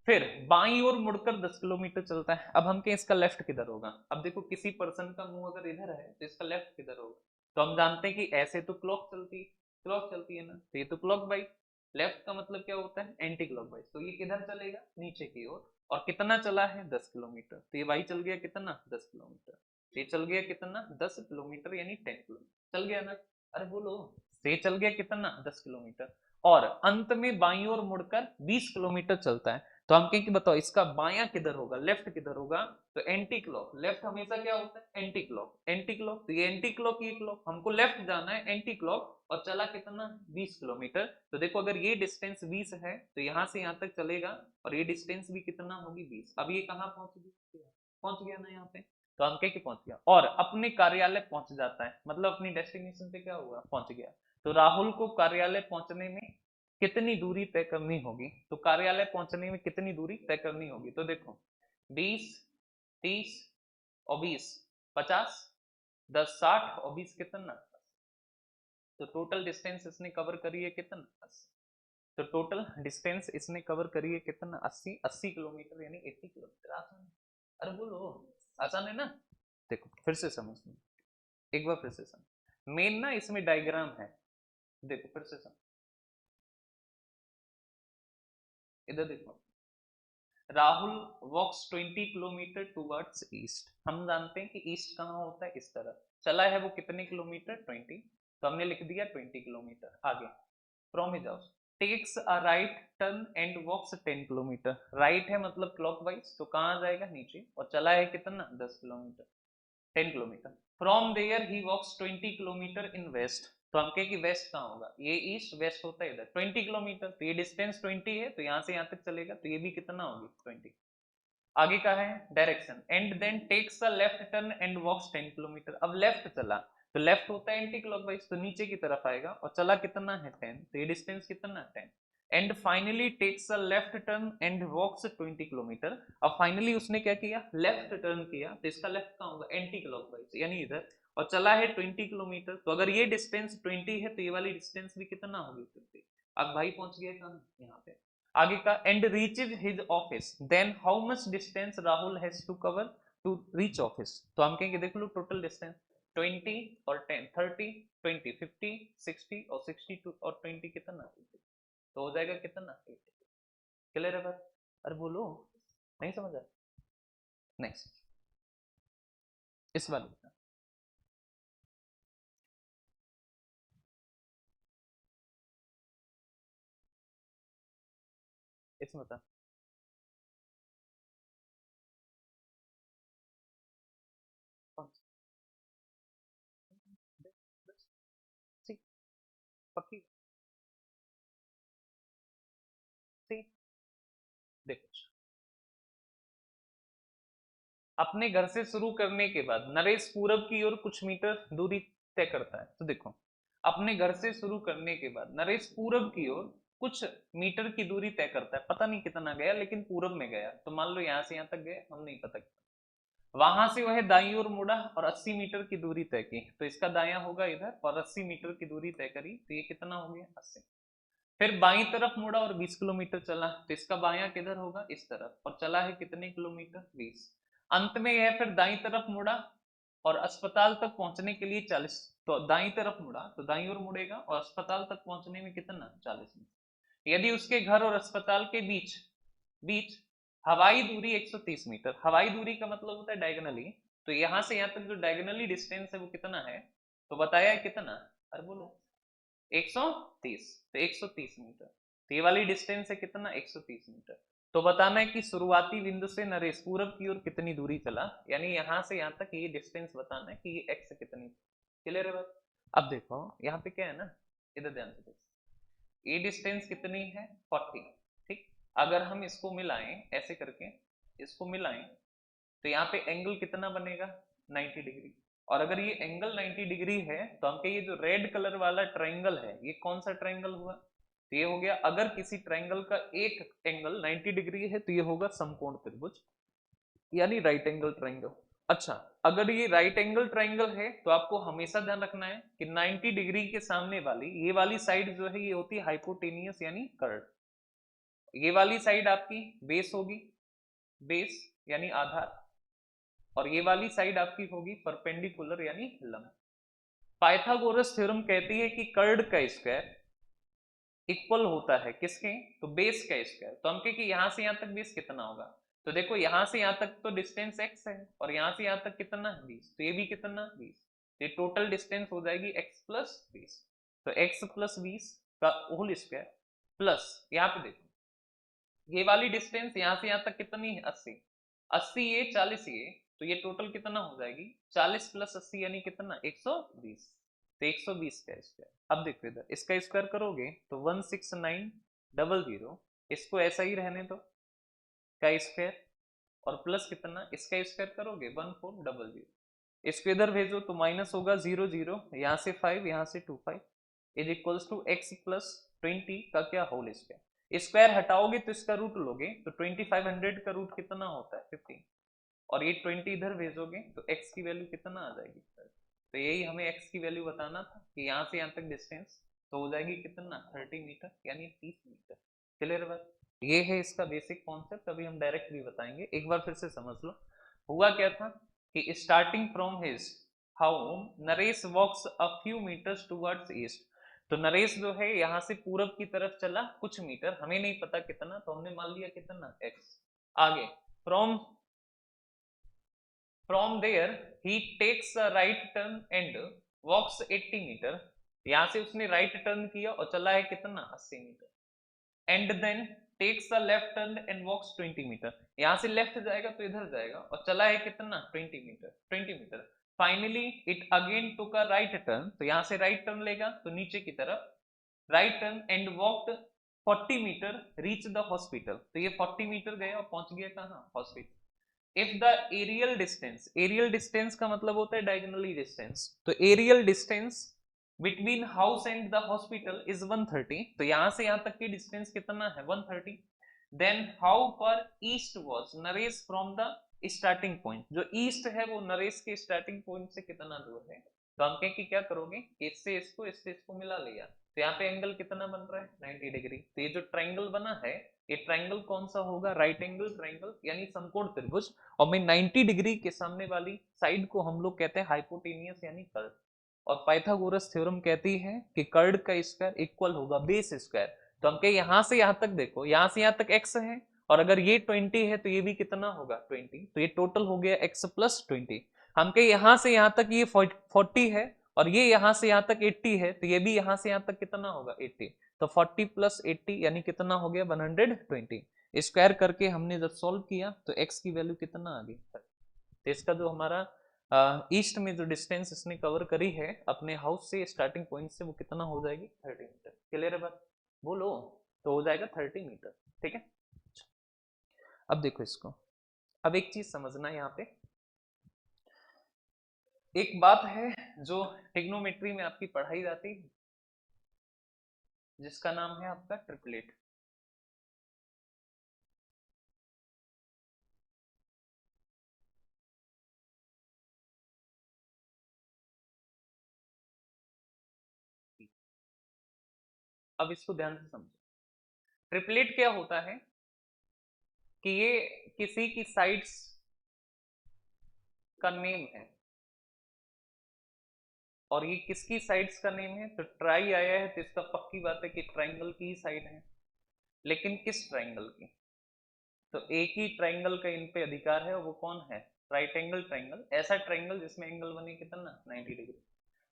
फिर बाईं ओर मुड़कर 10 किलोमीटर चलता है, अब हम कहें इसका लेफ्ट किधर होगा, अब देखो किसी पर्सन का मुंह अगर इधर है तो इसका लेफ्ट किधर होगा, तो हम जानते हैं कि ऐसे तो क्लॉक चलती है ना, तो ये तो क्लॉक वाइज, लेफ्ट का मतलब क्या होता है एंटी क्लॉक वाइज, तो ये किधर चलेगा नीचे की ओर, और कितना चला है 10 किलोमीटर, तो ये भाई चल गया कितना 10 किलोमीटर, तो ये चल गया कितना 10 किलोमीटर यानी 10 किलोमीटर चल गया ना, अरे बोलो, तो ये चल गया कितना 10 किलोमीटर, और अंत में बाईं ओर मुड़कर 20 किलोमीटर चलता है, तो हम कहें कि बताओ इसका बायां किधर होगा, लेफ्ट किधर होगा, तो एंटी क्लॉक। लेफ्ट हमेशा क्या होता है, एंटी क्लॉक। एंटी क्लॉक, तो ये एंटी क्लॉक, ये क्लॉक, हमको लेफ्ट जाना है एंटी क्लॉक, और चला कितना, 20 किलोमीटर। तो देखो अगर ये डिस्टेंस 20 है तो यहाँ से यहाँ तक चलेगा, और ये डिस्टेंस भी कितना होगी, 20। अब ये कहाँ पहुंच गया, पहुंच गया ना यहाँ पे, तो हम कह के पहुंच गया, और अपने कार्यालय पहुंच जाता है, मतलब अपनी डेस्टिनेशन पे क्या हुआ, पहुंच गया। तो राहुल को कार्यालय पहुंचने में कितनी दूरी तय करनी होगी, तो कार्यालय पहुंचने में कितनी दूरी तय करनी होगी, तो देखो 20, 30 और 20, 50, 10, 60 और 20 कितना, तो टोटल डिस्टेंस इसने कवर करी है कितना, 80। तो टोटल डिस्टेंस इसने कवर करी है कितना, 80, 80 किलोमीटर यानी 80 किलोमीटर। आसान है, अरे बोलो, आसान है ना। देखो फिर से समझ लो, एक बार फिर से समझ, मेन ना इसमें डायग्राम है, देखो फिर से समझ, इधर देखो, राहुल वॉक्स 20 किलोमीटर टूवर्ड्स ईस्ट। हम जानते हैं कि ईस्ट कहाँ होता है, इस तरफ चला है वो कितने किलोमीटर, 20, तो हमने लिख दिया 20 किलोमीटर। आगे from his house takes a right turn and walks 10 kilometre. Right है मतलब क्लॉकवाइज, तो कहाँ जाएगा, नीचे, और चला है कितना, 10 kilometre, 10 kilometre. From there he walks 20 kilometre in west. तो हम कहें कि वेस्ट कहाँ होगा, ये ईस्ट, वेस्ट होता है इधर 20 किलोमीटर, तो ये डिस्टेंस 20 है, तो यहाँ से यहाँ तक चलेगा, तो ये भी कितना होगी, 20। आगे का है direction, and then takes a left turn and walks 10 kilometre. अब लेफ्ट चला, तो लेफ्ट होता है एंटी क्लॉकवाइज, तो नीचे की तरफ आएगा, और चला कितना है, 10, तो ये डिस्टेंस कितना, 10। And finally takes a left turn and walks 20 kilometre. अब फाइनली उसने क्या किया, लेफ्ट टर्न किया, तो इसका लेफ्ट कहाँ होगा, एंटी क्लॉकवाइज यानी इधर, और चला है 20 किलोमीटर। तो अगर ये डिस्टेंस 20 है तो ये वाली डिस्टेंस भी कितना होगी, 20। अब भाई पहुंच गया कहाँ, यहाँ पे। आगे का, and reaches his office, then how much distance Rahul has to cover to reach office. तो हम कहेंगे देख लो टोटल डिस्टेंस 20 और 10, 30, 20, 50, 60 और 62 और 20 कितना, तो हो जाएगा कितना, 80। क्लियर है बात, अरे बोलो, नहीं समझा। नेक्स्ट, इस वाले का, इसमें बता, कौन सी, पक्की सी, देखो अपने घर से शुरू करने के बाद नरेश पूरब की ओर कुछ मीटर दूरी तय करता है। तो देखो अपने घर से शुरू करने के बाद नरेश पूरब की ओर कुछ मीटर की दूरी तय करता है, पता नहीं कितना गया लेकिन पूरब में गया, तो मान लो यहाँ से यहाँ तक गए, हम नहीं पता। वहां से वह दाईं ओर मुड़ा और 80 मीटर की दूरी तय की, तो इसका दाया होगा इधर, और 80 मीटर की दूरी तय करी, तो ये कितना हो गया, 80। फिर बाईं तरफ मुड़ा और 20 किलोमीटर चला, तो इसका बायां किधर होगा, इस तरफ, और चला है कितने किलोमीटर, 20। अंत में यह फिर दाईं तरफ मुड़ा और अस्पताल तक पहुंचने के लिए 40, तो दाईं तरफ मुड़ा तो दाईं ओर मुड़ेगा, और अस्पताल तक पहुंचने में कितना, 40 मिनट। यदि उसके घर और अस्पताल के बीच बीच हवाई दूरी 130 मीटर, हवाई दूरी का मतलब होता है डायगनली, तो यहां से यहां तक जो डायगनली डिस्टेंस है वो कितना है, तो बताया है कितना, अरे बोलो, 130, तो 130 मीटर, तो ये वाली डिस्टेंस है कितना, 130 मीटर। तो बताना है कि शुरुआती बिंदु से नरेश पूरब की ओर कितनी दूरी चला, यानी यहां से यहां तक ये डिस्टेंस बताना है कि ये एक्स कितनी। क्लियर है बात। अब देखो यहाँ पे क्या है ना, इधर ध्यान से देखो, ये डिस्टेंस कितनी है, 40, ठीक। अगर हम इसको मिलाएं ऐसे करके, इसको मिलाएं, तो यहाँ पे एंगल कितना बनेगा, 90 डिग्री। और अगर ये एंगल 90 डिग्री है तो हम ये जो रेड कलर वाला ट्रायंगल है ये कौन सा ट्रायंगल हुआ, तो ये हो गया, अगर किसी ट्रायंगल का एक एंगल 90 डिग्री है तो ये होगा समकोण त्रिभुज, यानी राइट एंगल ट्रायंगल। अच्छा, अगर ये राइट एंगल ट्रायंगल है तो आपको हमेशा ध्यान रखना है कि 90 डिग्री के सामने वाली ये वाली साइड जो है ये होती है हाइपोटेनियस यानी कर्व, ये वाली साइड आपकी बेस होगी, बेस यानी आधार, और ये वाली साइड आपकी होगी परपेंडिकुलर यानी लंब। पाइथागोरस थ्योरम कहती है कि कर्ड का स्क्वायर इक्वल होता है किसके, तो बेस का स्क्वायर। तो हम कहें कि यहां से यहां तक बेस कितना होगा, तो देखो यहां से यहां तक तो डिस्टेंस x है, और यहां से यहां तक कितना है 20, तो ये भी कितना 20, तो ये टोटल डिस्टेंस हो जाएगी x प्लस 20। तो x प्लस 20 का होल स्क्वायर प्लस यहाँ पे देखो ये वाली डिस्टेंस यहाँ से यहाँ तक कितनी है 80, 80 ये 40 ये, तो ये टोटल कितना हो जाएगी 40 प्लस 80 यानी कितना 120, तो 120 का स्क्वायर। अब देखो इधर इसका स्क्वायर करोगे तो 16900, इसको ऐसा ही रहने दो का स्क्वायर, और प्लस कितना इसका स्क्वायर करोगे 1400, इसको इधर भेजो तो माइनस होगा 0 0, यहाँ से 5 यहाँ से 2 5 is equals to x plus 20 का क्या होल स्क्वायर। स्क्वायर हटाओगे तो इसका रूट लोगे तो 2500 का रूट कितना होता है 15, और ये 20 इधर भेजोगे तो x की वैल्यू कितना आ जाएगी। तो यही हमें x की वैल्यू बताना था कि यहाँ से यहाँ तक डिस्टेंस तो हो जाएगी कितना 30 मीटर यानी 30 मीटर। क्लियर बात, ये है इसका बेसिक कॉन्सेप्ट। अभी हम डायरेक्ट भी बताएंगे, एक बार फिर से समझ लो। हुआ क्या था कि starting from his home Naresh walks a few metres towards east, तो नरेश जो है यहाँ से पूरब की तरफ चला कुछ मीटर, हमें नहीं पता कितना, तो हमने मान लिया कितना x। आगे from there he takes a right turn and walks 80 metre, यहां से उसने राइट टर्न किया और चला है कितना 80 metre. And then takes a left turn and walks 20 metre, यहां से लेफ्ट जाएगा तो इधर जाएगा और चला है कितना 20 metre. Finally it again took a right turn, तो यहां से राइट टर्न लेगा तो नीचे की तरफ right turn and walked 40 metre reach the hospital, तो ये 40 मीटर गया और पहुंच गया कहाँ hospital. If the aerial distance का मतलब होता है डायगोनली डिस्टेंस, तो aerial distance between house and the hospital is 130, तो यहां से यहां तक की डिस्टेंस कितना है 130। देन हाउ पर east was Naresh from the starting point, जो ईस्ट है वो नरेश के स्टार्टिंग पॉइंट से कितना दूर है, तो हम कहें कि क्या करोगे इससे इसको मिला लिया, तो यहाँ पे एंगल कितना बन रहा है 90 डिग्री। तो ये जो ट्राइंगल बना है ये ट्राइंगल कौन सा होगा राइट एंगल ट्राइंगल यानी समकोण त्रिभुज, और मैं 90 डिग्री के सामने वाली साइड को हम लोग कहते हैं हाइपोटेनियस यानी कर्ड, और पाइथागोरस थ्योरम कहती है कि कर्ड का स्क्वायर इक्वल होगा बेस स्क्वायर। तो हम कहे यहां से यहां तक देखो, यहां से यहां तक x है, और अगर ये 20 है तो ये भी कितना होगा 20, तो ये टोटल हो गया x प्लस 20। हम कहे यहां से यहां तक ये 40 है और ये यहां से यहां तक 80 है, तो ये भी यहां से यहां तक कितना होगा 80, तो 40 प्लस 80 यानी कितना हो गया 120। स्क्वायर करके हमने जब सॉल्व किया तो x की वैल्यू कितना आ गई, तो इसका जो हमारा ईस्ट में जो डिस्टेंस इसने कवर करी है अपने हाउस से स्टार्टिंग पॉइंट से वो कितना हो जाएगी 30 मीटर। क्लियर है बात, बोलो, तो हो जाएगा 30 मीटर। ठीक है, अब देखो इसको, अब एक चीज समझना यहाँ पे, एक बात है जो ट्रिग्नोमेट्री में आपकी पढ़ाई जाती है जिसका नाम है आपका ट्रिपलेट। अब इसको ध्यान से समझो, ट्रिपलेट क्या होता है कि ये किसी की साइड्स का नेम है, और ये किसकी साइड्स का नेम है, तो ट्राई आया है तो इसका पक्की बात है कि ट्राइंगल की ही साइड है, लेकिन किस ट्राइंगल की, तो एक ही ट्राइंगल का इन पे अधिकार है और वो कौन है राइट एंगल ट्राइंगल, ऐसा ट्राइंगल जिसमें एंगल बने कितना 90 डिग्री।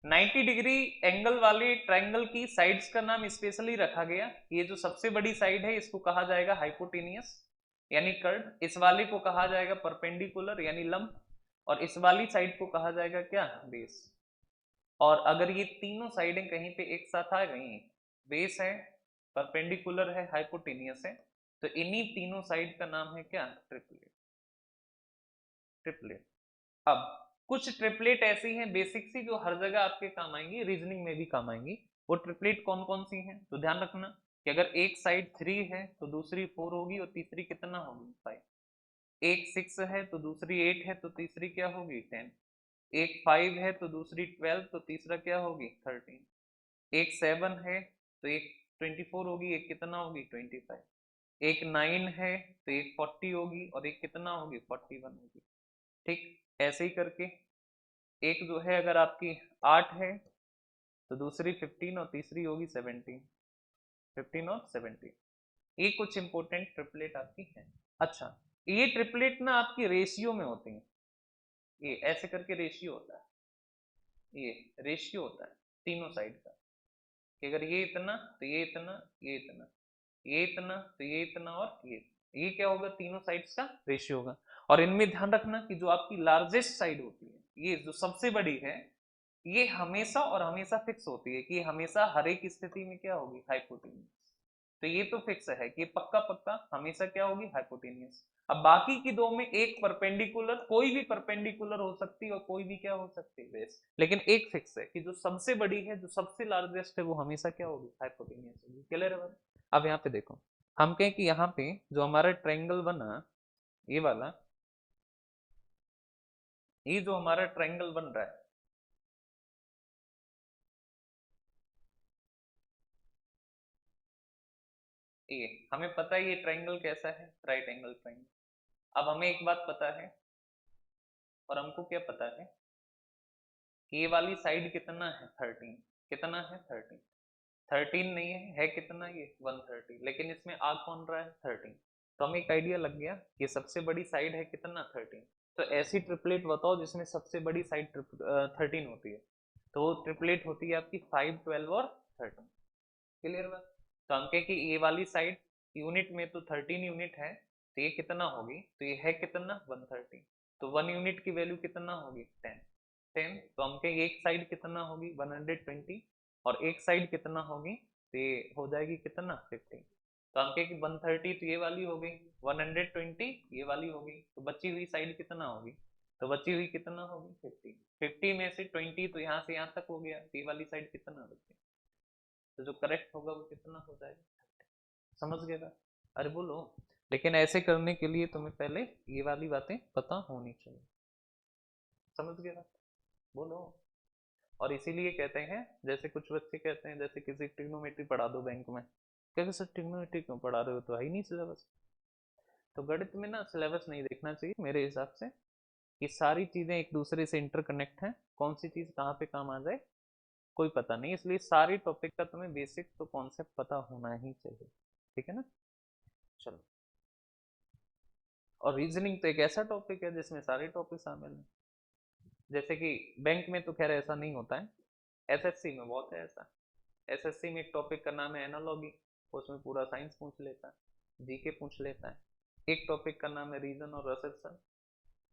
90 डिग्री एंगल वाले ट्राइंगल की साइड्स का नाम स्पेशली रखा गया, ये जो सबसे बड़ी साइड है इसको कहा जाएगा हाइपोटेनियस यानी कर्ड, इस वाले को कहा जाएगा परपेंडिकुलर यानी लंब, और इस वाली साइड को कहा जाएगा क्या बेस। और अगर ये तीनों साइडें कहीं पे एक साथ आ गई, बेस है परपेंडिकुलर है हाइपोटेनियस है, तो इन्हीं तीनों साइड का नाम है क्या ट्रिपलेट। ट्रिपलेट, अब कुछ ट्रिपलेट ऐसी हैं बेसिक सी जो हर जगह आपके काम आएंगी, रीजनिंग में भी काम आएंगी। वो ट्रिपलेट कौन कौन सी हैं, तो ध्यान रखना कि अगर एक साइड 3 है तो दूसरी 4 होगी और तीसरी कितना होगी 5, एक 6 है तो दूसरी 8 है तो तीसरी क्या होगी 10, एक 5 है तो दूसरी 12 तो तीसरा क्या होगी 13, एक 7 है तो एक 24 होगी, एक कितना होगी 25, एक 9 है तो एक 40 होगी और एक कितना होगी 41 होगी। ठीक, ऐसे ही करके एक जो है अगर आपकी 8 है तो दूसरी 15 और तीसरी होगी 17, 15 और 17। ये कुछ इंपॉर्टेंट ट्रिपलेट आपकी है। अच्छा, ये ट्रिपलेट ना आपकी रेशियो में होती है, ये ऐसे करके रेशियो होता है, ये रेशियो होता है तीनों साइड का, कि अगर ये इतना तो ये इतना ये इतना, ये इतना, तो ये इतना, और ये क्या होगा, तीनों साइड्स का रेशियो होगा। और इनमें ध्यान रखना कि जो आपकी लार्जेस्ट साइड होती है, ये जो सबसे बड़ी है, ये हमेशा और हमेशा फिक्स होती है कि हमेशा हर एक स्थिति में क्या होगी, हाइपोटेन्यूज। तो ये तो फिक्स है कि पक्का पक्का हमेशा क्या होगी, हाइपोटेन्यूज। अब बाकी की दो में एक परपेंडिकुलर, कोई भी परपेंडिकुलर हो सकती है और कोई भी क्या हो सकती है, बेस, लेकिन एक फिक्स है कि जो सबसे बड़ी है, जो सबसे लार्जेस्ट है, वो हमेशा क्या होगी, हाइपोटेन्यूज होगी। क्लियर है बात? अब यहाँ पे देखो, हम कहें कि यहाँ पे जो हमारा ट्रायंगल बना, ये वाला, ये जो हमारा ट्रायंगल बन रहा है, ये हमें पता है ये ट्रायंगल कैसा है, राइट एंगल ट्रायंगल। अब हमें एक बात पता है, और हमको क्या पता है कि ये वाली साइड कितना है, 13। कितना है, 13। 13 नहीं है कितना, ये 130, लेकिन इसमें आ कौन रहा है, 13। तो हमें एक आइडिया लग गया, ये सबसे बड़ी साइड है कितना, 13। तो ऐसी ट्रिपलेट बताओ जिसमें सबसे बड़ी साइड 13 होती है। तो वो ट्रिपलेट होती है आपकी 5, 12 और 13। क्लियर बात? तो हम कहें कि ये वाली साइड यूनिट में तो 13 यूनिट है, तो ये कितना होगी, तो ये है कितना, 130। तो 1 यूनिट की वैल्यू कितना होगी, 10। 10, तो हम कहें एक साइड कितना होगी, 120, और एक साइड कितना होगी, तो ये हो जाएगी कितना, 50। तो हम कहें कि 130 तो ये वाली हो गई, 120 ये वाली होगी, तो बची हुई साइड कितना होगी, तो बची हुई कितना होगी, 50। 50 में से 20 तो यहाँ से यहाँ तक हो गया, तो ये वाली साइड कितना बची, तो जो करेक्ट होगा वो कितना हो जाएगा। समझ गए बात? अरे बोलो। लेकिन ऐसे करने के लिए तुम्हें पहले ये वाली बातें पता होनी चाहिए। समझ गए बात? बोलो। और इसीलिए कहते हैं, जैसे कुछ बच्चे कहते हैं, जैसे किसी ट्रिग्नोमेट्री पढ़ा दो बैंक में, कहते सर ट्रिग्नोमेट्री क्यों पढ़ा रहे हो, तो है ही नहीं सिलेबस। तो गणित में ना सिलेबस नहीं देखना चाहिए मेरे हिसाब से, कि सारी चीजें एक दूसरे से इंटरकनेक्ट हैं, कौन सी चीज कहाँ पे काम आ जाए कोई पता नहीं, इसलिए सारी टॉपिक का तुम्हें बेसिक तो कॉन्सेप्ट पता होना ही चाहिए। ठीक है ना? चलो। और रीजनिंग तो एक ऐसा टॉपिक है जिसमें सारे टॉपिक शामिल हैं। जैसे कि बैंक में तो खैर ऐसा नहीं होता है, एसएससी में बहुत है ऐसा। एसएससी में एक टॉपिक का नाम है एनालॉगी, उसमें पूरा साइंस पूछ लेता है, जीके पूछ लेता है। एक टॉपिक का नाम है रीजन और रिसेप्शन,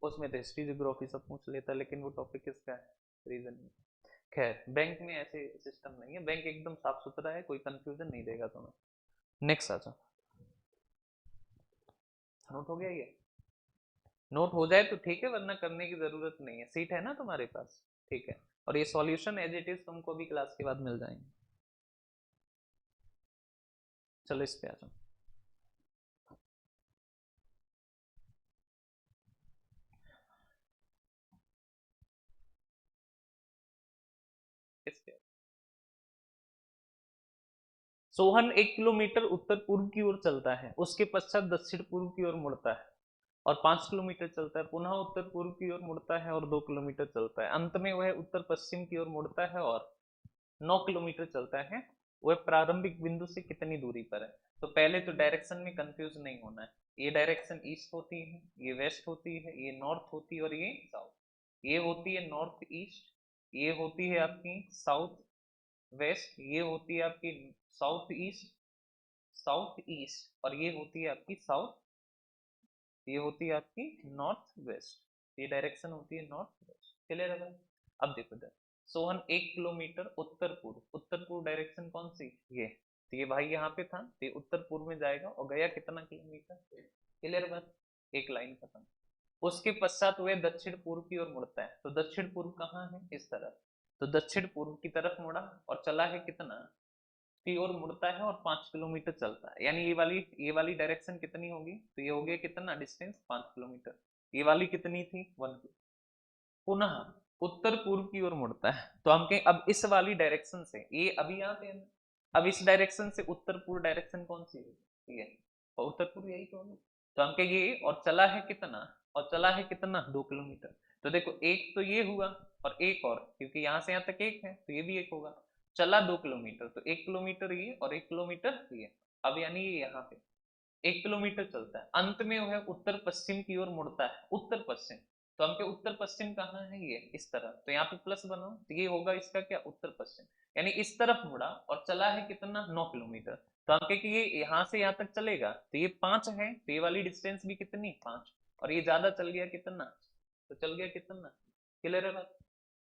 उसमें तो हिस्ट्री ज्योग्राफी सब पूछ लेता है, लेकिन वो टॉपिक किसका है, रीजन में। खैर बैंक में ऐसे सिस्टम नहीं है, बैंक एकदम साफ सुथरा है, कोई कंफ्यूजन नहीं देगा तुम्हें। नेक्स्ट आ जाओ। नोट हो गया ये? नोट हो जाए तो ठीक है, वरना करने की जरूरत नहीं है, सीट है ना तुम्हारे पास। ठीक है। और ये सॉल्यूशन एज इट इज तुमको अभी क्लास के बाद मिल जाएंगे। चलो इस पे आ जाओ। इस पे सोहन 1 किलोमीटर उत्तर पूर्व की ओर चलता है, उसके पश्चात दक्षिण पूर्व की ओर मुड़ता है और 5 किलोमीटर चलता है, पुनः उत्तर पूर्व की ओर मुड़ता है और 2 किलोमीटर चलता है, अंत में वह उत्तर पश्चिम की ओर मुड़ता है और 9 किलोमीटर चलता है। वह प्रारंभिक बिंदु से कितनी दूरी पर है? तो पहले तो डायरेक्शन में कंफ्यूज नहीं होना है। ये डायरेक्शन ईस्ट होती है, ये वेस्ट होती है, ये नॉर्थ होती है और ये साउथ। ये होती है नॉर्थ ईस्ट, ये होती है आपकी साउथ वेस्ट, ये होती है आपकी साउथ ईस्ट, साउथ ईस्ट, और ये होती है आपकी साउथ, ये होती है आपकी नॉर्थ वेस्ट। ये डायरेक्शन होती है नॉर्थ वेस्ट। क्लियर है? अब देखो इधर, सोहन 1 किलोमीटर उत्तर पूर्व, उत्तर पूर्व डायरेक्शन कौन सी, ये, तो ये भाई यहाँ पे था, तो ये उत्तर पूर्व में जाएगा और गया कितना किलोमीटर। क्लियर बात? एक लाइन खत्म। उसके पश्चात वह दक्षिण पूर्व की ओर मुड़ता है, तो दक्षिण पूर्व कहाँ है, इस तरफ। तो दक्षिण पूर्व की तरफ मुड़ा और चला है कितना, की ओर मुड़ता है और 5 किलोमीटर चलता है, यानी ये वाली डायरेक्शन कितनी होगी, तो ये हो गया कितना डिस्टेंस, 5 किलोमीटर। ये वाली कितनी थी, 1। पुनः उत्तर पूर्व की ओर मुड़ता है, तो हम कहें अब इस वाली डायरेक्शन से, ये अभी यहाँ पे है ना, अब इस डायरेक्शन से उत्तर पूर्व डायरेक्शन कौन सी है, ये, और उत्तर पूर्व यही तो होगी। तो हम कहें ये, और चला है कितना, और चला है कितना, 2 किलोमीटर। तो देखो एक तो ये हुआ, और एक और, क्योंकि यहाँ से यहाँ तक एक है तो ये भी एक होगा। चला 2 किलोमीटर, तो 1 किलोमीटर ये और 1 किलोमीटर ये। अब यानी ये यहाँ पे 1 किलोमीटर चलता है, अंत में वह उत्तर पश्चिम की ओर मुड़ता है, उत्तर पश्चिम। तो हमके उत्तर पश्चिम कहाँ है, ये इस तरफ, तो यहाँ पे प्लस बनाओ, तो ये होगा इसका क्या, उत्तर पश्चिम, यानी इस तरफ मुड़ा और चला है कितना, 9 किलोमीटर। तो हम कहे कि ये यहाँ से यहाँ तक चलेगा, तो ये 5 है, तो ये वाली डिस्टेंस भी कितनी, 5, और ये ज्यादा चल गया कितना, तो चल गया कितना, क्लियर है बात।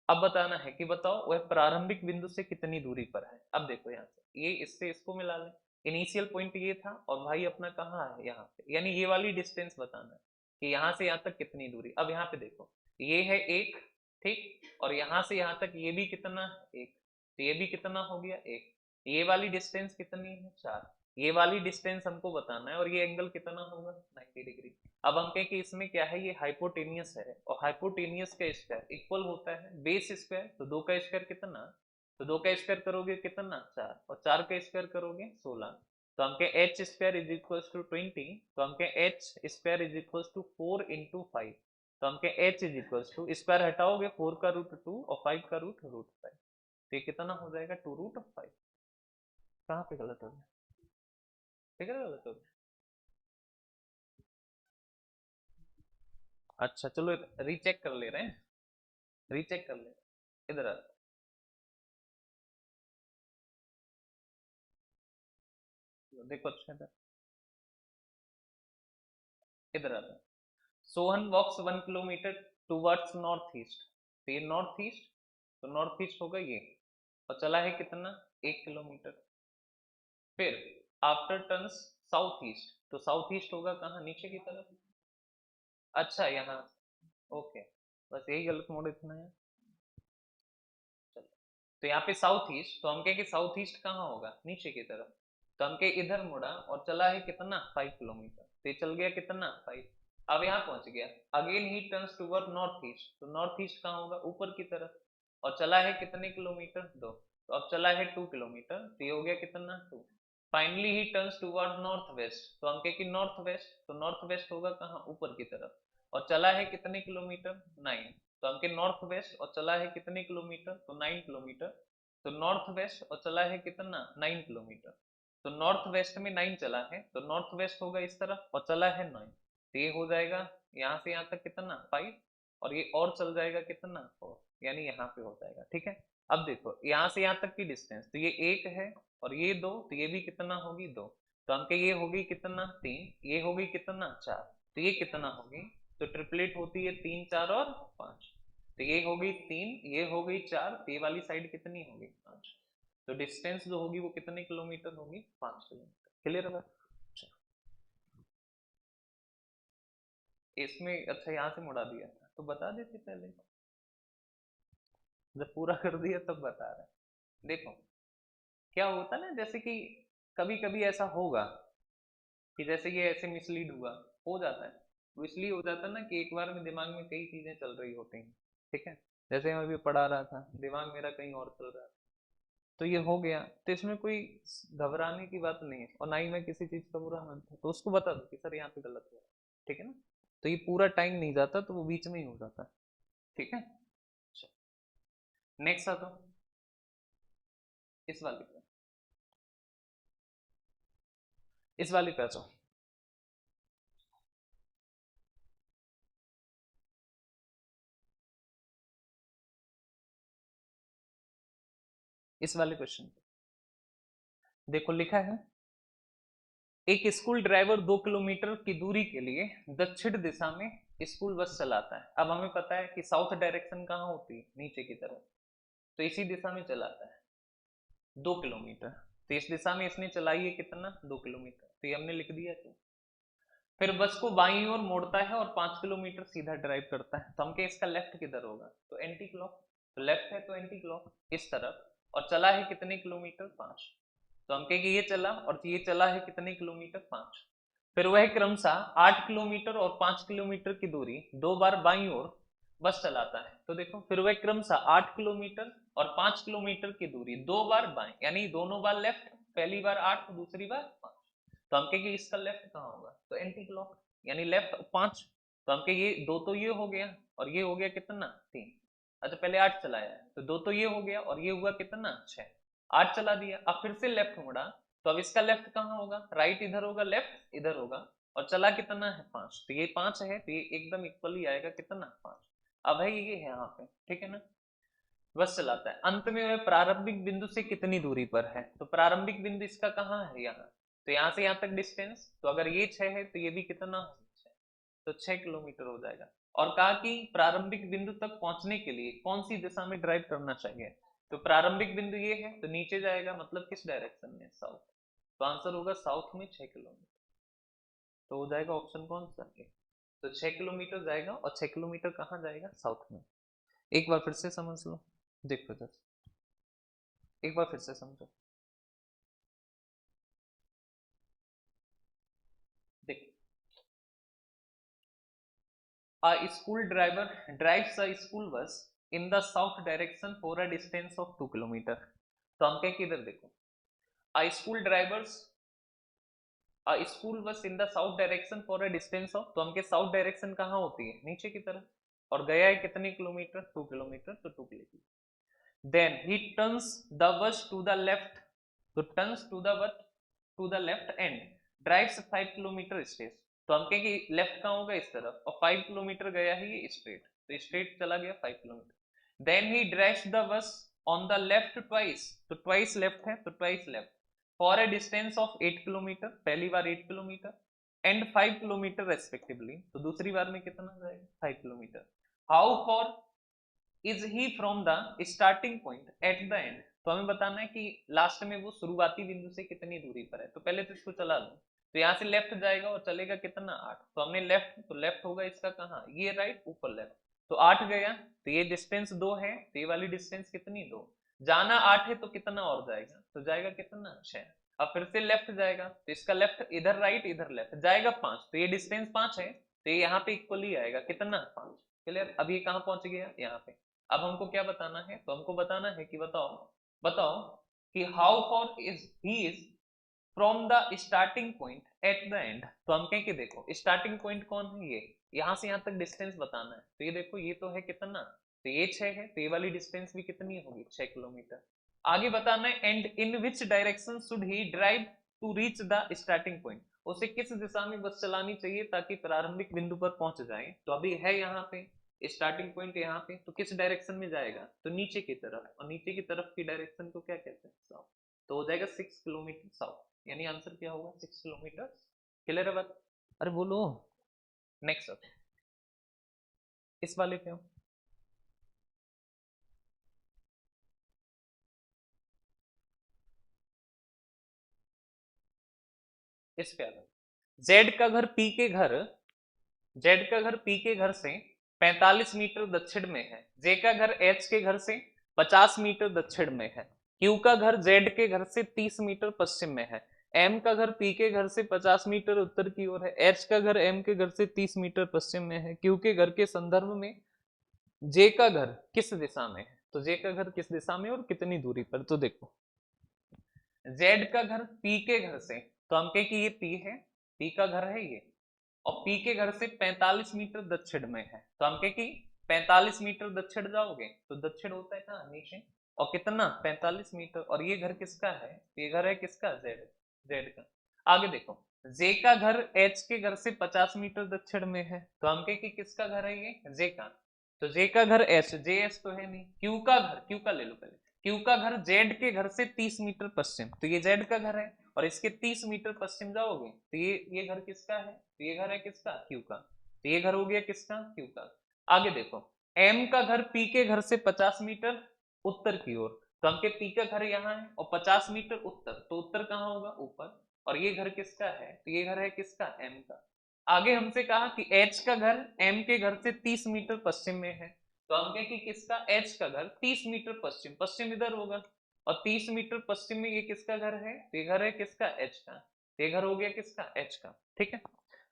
अब बताना है कि बताओ वह प्रारंभिक बिंदु से कितनी दूरी पर है। अब देखो यहाँ से ये इससे इसको मिला लें, इनिशियल पॉइंट ये था और भाई अपना कहाँ है, यहाँ पे, यानी ये वाली डिस्टेंस बताना है कि यहाँ से यहाँ तक कितनी दूरी। अब यहाँ पे देखो ये है 1, ठीक, और यहाँ से यहाँ तक ये भी कितना, 1, तो ये भी कितना हो गया, 1, ये वाली डिस्टेंस कितनी है, 4, ये वाली डिस्टेंस हमको बताना है, और ये एंगल कितना होगा, 90 डिग्री। अब हम कहें कि इसमें क्या है, ये हाइपोटेनियस है, और हाइपोटेनियस का स्क्वायर इक्वल होता है बेस स्क्वायर, तो 2 का स्क्वायर कितना, तो 2 का स्क्वायर करोगे कितना, 4, और 4 का स्क्वायर करोगे 16, तो हम कहें H square is equal to 20, तो हम कहें H square is equal to 4 into 5, तो हम कहें H is equal to, square हटाओगे 4 का रूट 2 और 5 का रूट 5, तो ये कितना हो जाएगा, 2 रूट 5। कहाँ पे गलत हो गया, ठीक है, गलत हो गया। अच्छा चलो रीचेक कर ले रहे हैं, रीचेक कर ले, इधर आ, देखो अच्छा इधर आ, सोहन वॉक्स 1 किलोमीटर टूवर्ड्स नॉर्थ ईस्ट, तो ये नॉर्थ ईस्ट, तो नॉर्थ ईस्ट होगा ये, और चला है कितना, 1 किलोमीटर। फिर आफ्टर टर्न्स साउथ ईस्ट, तो साउथ ईस्ट होगा कहाँ, नीचे की तरफ, अच्छा यहाँ, ओके, बस यही गलत मोड़ इतना है, चलो, तो यहाँ पे साउथ ईस्ट, तो हम कहें कि साउथ ईस्ट कहाँ होगा, नीचे की तरफ, तो हम कहे इधर मुड़ा और चला है कितना, 5 किलोमीटर, तो ये चल गया कितना, 5, अब यहाँ पहुंच गया, अगेन ही टर्न्स टूवर्ड नॉर्थ ईस्ट, तो नॉर्थ ईस्ट कहाँ होगा, ऊपर की तरफ, और चला है कितने किलोमीटर, 2, तो अब चला है 2 किलोमीटर, तो ये हो गया कितना, 2, finally he turns toward north west, तो हम कहे कि नॉर्थ वेस्ट, तो नॉर्थ वेस्ट होगा कहाँ, ऊपर की तरफ, और चला है कितने किलोमीटर, 9, तो हम कहे नॉर्थ वेस्ट और चला है कितने किलोमीटर, तो 9 किलोमीटर, तो नॉर्थ वेस्ट और चला है कितना, 9 किलोमीटर, तो नॉर्थ वेस्ट में 9 चला है, तो नॉर्थ वेस्ट होगा इस तरफ और चला है 9, तो ये हो जाएगा यहाँ से यहाँ तक कितना, 5, और ये और चल जाएगा कितना, 4, यानी यहाँ पे हो जाएगा, ठीक है। अब देखो यहाँ से यहाँ तक की डिस्टेंस, तो ये 1 है और ये 2, तो ये भी कितना होगी, 2, तो हम कहे ये होगी कितना, 3, ये होगी कितना, 4, तो ये कितना होगी, तो ट्रिपलेट होती है 3, 4 और 5, तो ये हो गई 3, ये हो गई 4, तो ये वाली साइड कितनी होगी, 5, तो डिस्टेंस जो होगी वो कितने किलोमीटर होगी, 5 किलोमीटर, क्लियर है। अच्छा, इसमें अच्छा यहाँ से मुड़ा दिया था तो बता देते पहले, जब पूरा कर दिया तब बता रहे हैं। देखो क्या होता ना, जैसे कि कभी कभी ऐसा होगा कि जैसे ये ऐसे मिसलीड हुआ, हो जाता है, वो इसलिए हो जाता है ना कि एक बार में दिमाग में कई चीजें चल रही होती हैं, ठीक है, जैसे मैं अभी पढ़ा रहा था, दिमाग मेरा कहीं और चल रहा था, तो ये हो गया, तो इसमें कोई घबराने की बात नहीं है, और ना ही मैं किसी चीज का बुरा मानता, तो उसको बता दो कि सर यहाँ पे गलत हुआ, ठीक है ना, तो ये पूरा टाइम नहीं जाता, तो वो बीच में ही हो जाता है, ठीक है। नेक्स्ट आता हूँ इस वाले पे, इस वाले पे आ जाओ, इस वाले क्वेश्चन पे देखो लिखा है, एक स्कूल ड्राइवर 2 किलोमीटर की दूरी के लिए दक्षिण दिशा में स्कूल बस चलाता है। अब हमें पता है कि साउथ डायरेक्शन कहाँ होती है, नीचे की तरफ, तो इसी दिशा में चलाता है 2 किलोमीटर, तो इस दिशा में इसने चलाई है कितना, 2 किलोमीटर, तो ये हमने लिख दिया क्यों। फिर बस को बाईं ओर मोड़ता है और 5 किलोमीटर सीधा ड्राइव करता है, तो हम क्या इसका लेफ्ट किधर होगा, तो एंटी क्लॉक, तो लेफ्ट है तो एंटी क्लॉक इस तरफ, और चला है कितने किलोमीटर, 5, तो हम कहेंगे ये चला और ये चला है कितने किलोमीटर, 5, फिर वह क्रमशः 8 किलोमीटर और 5 किलोमीटर की दूरी 2 बार बाईं ओर बस चलाता है, तो देखो फिर वह क्रमशः 8 किलोमीटर और 5 किलोमीटर की दूरी 2 बार बाएं, यानी दोनों बार लेफ्ट, पहली बार 8 दूसरी बार 5, तो हम कहेंगे इसका लेफ्ट कहाँ होगा, तो एंटी क्लॉक, यानी लेफ्ट 5, तो हम कहेंगे ये 2 तो ये हो गया और ये हो गया कितना, 3, अच्छा पहले 8 चलाया है, तो 2 तो ये हो गया और ये हुआ कितना, 6, 8 चला दिया, अब फिर से लेफ्ट मुड़ा, तो अब इसका लेफ्ट कहाँ होगा, राइट इधर होगा, लेफ्ट इधर होगा, और चला कितना है 5, तो ये 5 है, तो ये एकदम इक्वली आएगा कितना 5। अब है ये है यहाँ पे, ठीक है ना, बस चलाता है। अंत में वह प्रारंभिक बिंदु से कितनी दूरी पर है, तो प्रारंभिक बिंदु इसका कहाँ है, यहाँ, तो यहाँ से यहाँ तक डिस्टेंस, तो अगर ये 6 है तो ये भी कितना हो, तो 6 किलोमीटर हो जाएगा। और कहा कि प्रारंभिक बिंदु तक पहुंचने के लिए कौन सी दिशा में ड्राइव करना चाहिए, तो प्रारंभिक बिंदु ये है तो नीचे जाएगा, मतलब किस डायरेक्शन में, साउथ, तो आंसर होगा साउथ में 6 किलोमीटर, तो हो जाएगा ऑप्शन कौन सा है, तो 6 किलोमीटर जाएगा, और 6 किलोमीटर कहाँ जाएगा, साउथ में। एक बार फिर से समझ लो, देखो जस्ट एक बार फिर से समझो, देखो, a school driver drives a school bus in the south direction for a distance of 2 kilometre, तो हम क्या किधर देखो, a school drivers a school bus in the south direction for a distance of, तो हमके साउथ डायरेक्शन कहाँ होती है, नीचे की तरफ, और गया है कितने किलोमीटर, 2 किलोमीटर, तो 2 kilometre. Then he turns the bus to the left, तो turns to the bus to the left and drives 5 kilometre straight, तो हम कहें कि लेफ्ट कहाँ होगा, इस तरफ, और 5 किलोमीटर गया है ये स्ट्रेट, तो स्ट्रेट चला गया 5 kilometre. Then he drives the bus on the left twice, तो ट्वाइस लेफ्ट है, तो twice left, for a distance of 8 kilometre, पहली बार 8 किलोमीटर एंड 5 किलोमीटर रेस्पेक्टिवली, तो दूसरी बार में कितना जाएगा, 5 kilometre. How far is he from the starting point at the end, तो हमें बताना है कि लास्ट में वो शुरुआती बिंदु से कितनी दूरी पर है, तो पहले तो इसको चला लो, तो यहाँ से लेफ्ट जाएगा और चलेगा कितना 8, तो हमने लेफ्ट, तो लेफ्ट होगा इसका कहाँ, ये राइट, ऊपर लेफ्ट, तो 8 गया, तो ये डिस्टेंस 2 है, तो ये वाली डिस्टेंस कितनी 2, जाना 8 है तो कितना और जाएगा, तो जाएगा कितना 6। अब फिर से लेफ्ट जाएगा, तो इसका लेफ्ट इधर राइट इधर लेफ्ट जाएगा 5, तो ये डिस्टेंस 5 है, तो ये यहाँ पे इक्वली आएगा कितना 5। क्लियर, अब ये कहाँ पहुंच गया, यहाँ पे। अब हमको क्या बताना है, तो हमको बताना है कि बताओ बताओ कि how far is he is from the starting point at the end, तो हम कहें कि देखो स्टार्टिंग पॉइंट कौन है, ये यहां से यहां तक डिस्टेंस बताना है, तो ये देखो ये तो है कितना, तो ये 6 है, तो ये वाली डिस्टेंस भी कितनी होगी, 6 किलोमीटर। आगे बताना है and in which direction should he drive to reach the starting point, उसे किस दिशा में बस चलानी चाहिए ताकि प्रारंभिक बिंदु पर पहुंच जाए, तो अभी है यहाँ पे स्टार्टिंग पॉइंट यहाँ पे, तो किस डायरेक्शन में जाएगा, तो नीचे की तरफ, और नीचे की तरफ की डायरेक्शन को क्या कहते हैं, साउथ, तो हो जाएगा 6 किलोमीटर साउथ, यानी आंसर क्या होगा 6 किलोमीटर। क्लियर है बात, अरे बोलो। नेक्स्ट अब इस वाले पे हो, इस पे आ जाओ। जेड का घर पी के घर, जेड का घर पी के घर से 45 मीटर दक्षिण में है, जे का घर एच के घर से 50 मीटर दक्षिण में है, क्यू का घर जेड के घर से 30 मीटर पश्चिम में है, एम का घर पी के घर से 50 मीटर उत्तर की ओर है, एच का घर एम के घर से 30 मीटर पश्चिम में है, क्यू के घर के संदर्भ में जे का घर किस दिशा में है, तो जे का घर किस दिशा में और कितनी दूरी पर, तो देखो जेड का घर पी के घर से, तो हम कहें कि ये पी है, पी का घर है ये, और पी के घर से 45 मीटर दक्षिण में है, तो हम कहें कि 45 मीटर दक्षिण जाओगे, तो दक्षिण होता है कहाँ, नीचे, और कितना 45 मीटर, और ये घर किसका है, ये घर है किसका, जेड, जेड का। आगे देखो जे का घर एच के घर से 50 मीटर दक्षिण में है, तो हम कहें कि किसका घर है ये, जे का, तो जे का घर एच, जे एच तो है नहीं, क्यू का घर, क्यू का ले लो पहले, क्यू का घर जेड के घर से 30 मीटर पश्चिम, तो ये जेड का घर है, और इसके 30 मीटर पश्चिम जाओगे तो ये घर किसका है, तो ये घर है किसका, क्यू का, तो ये घर हो गया किसका, क्यू का। आगे देखो एम का घर पी के घर से 50 मीटर उत्तर की ओर, तो हम के पी का घर यहाँ है और 50 मीटर उत्तर, तो उत्तर कहाँ होगा, ऊपर, और ये घर किसका है, तो ये घर है किसका, एम का। आगे हमसे कहा कि एच का घर एम के घर से 30 मीटर पश्चिम में है, तो हम कहें कि किसका, एच का घर 30 मीटर पश्चिम, पश्चिम इधर होगा, और 30 मीटर पश्चिम में ये किसका घर है, तो ये घर है किसका, एच का, तो ये घर हो गया किसका, एच का, ठीक है।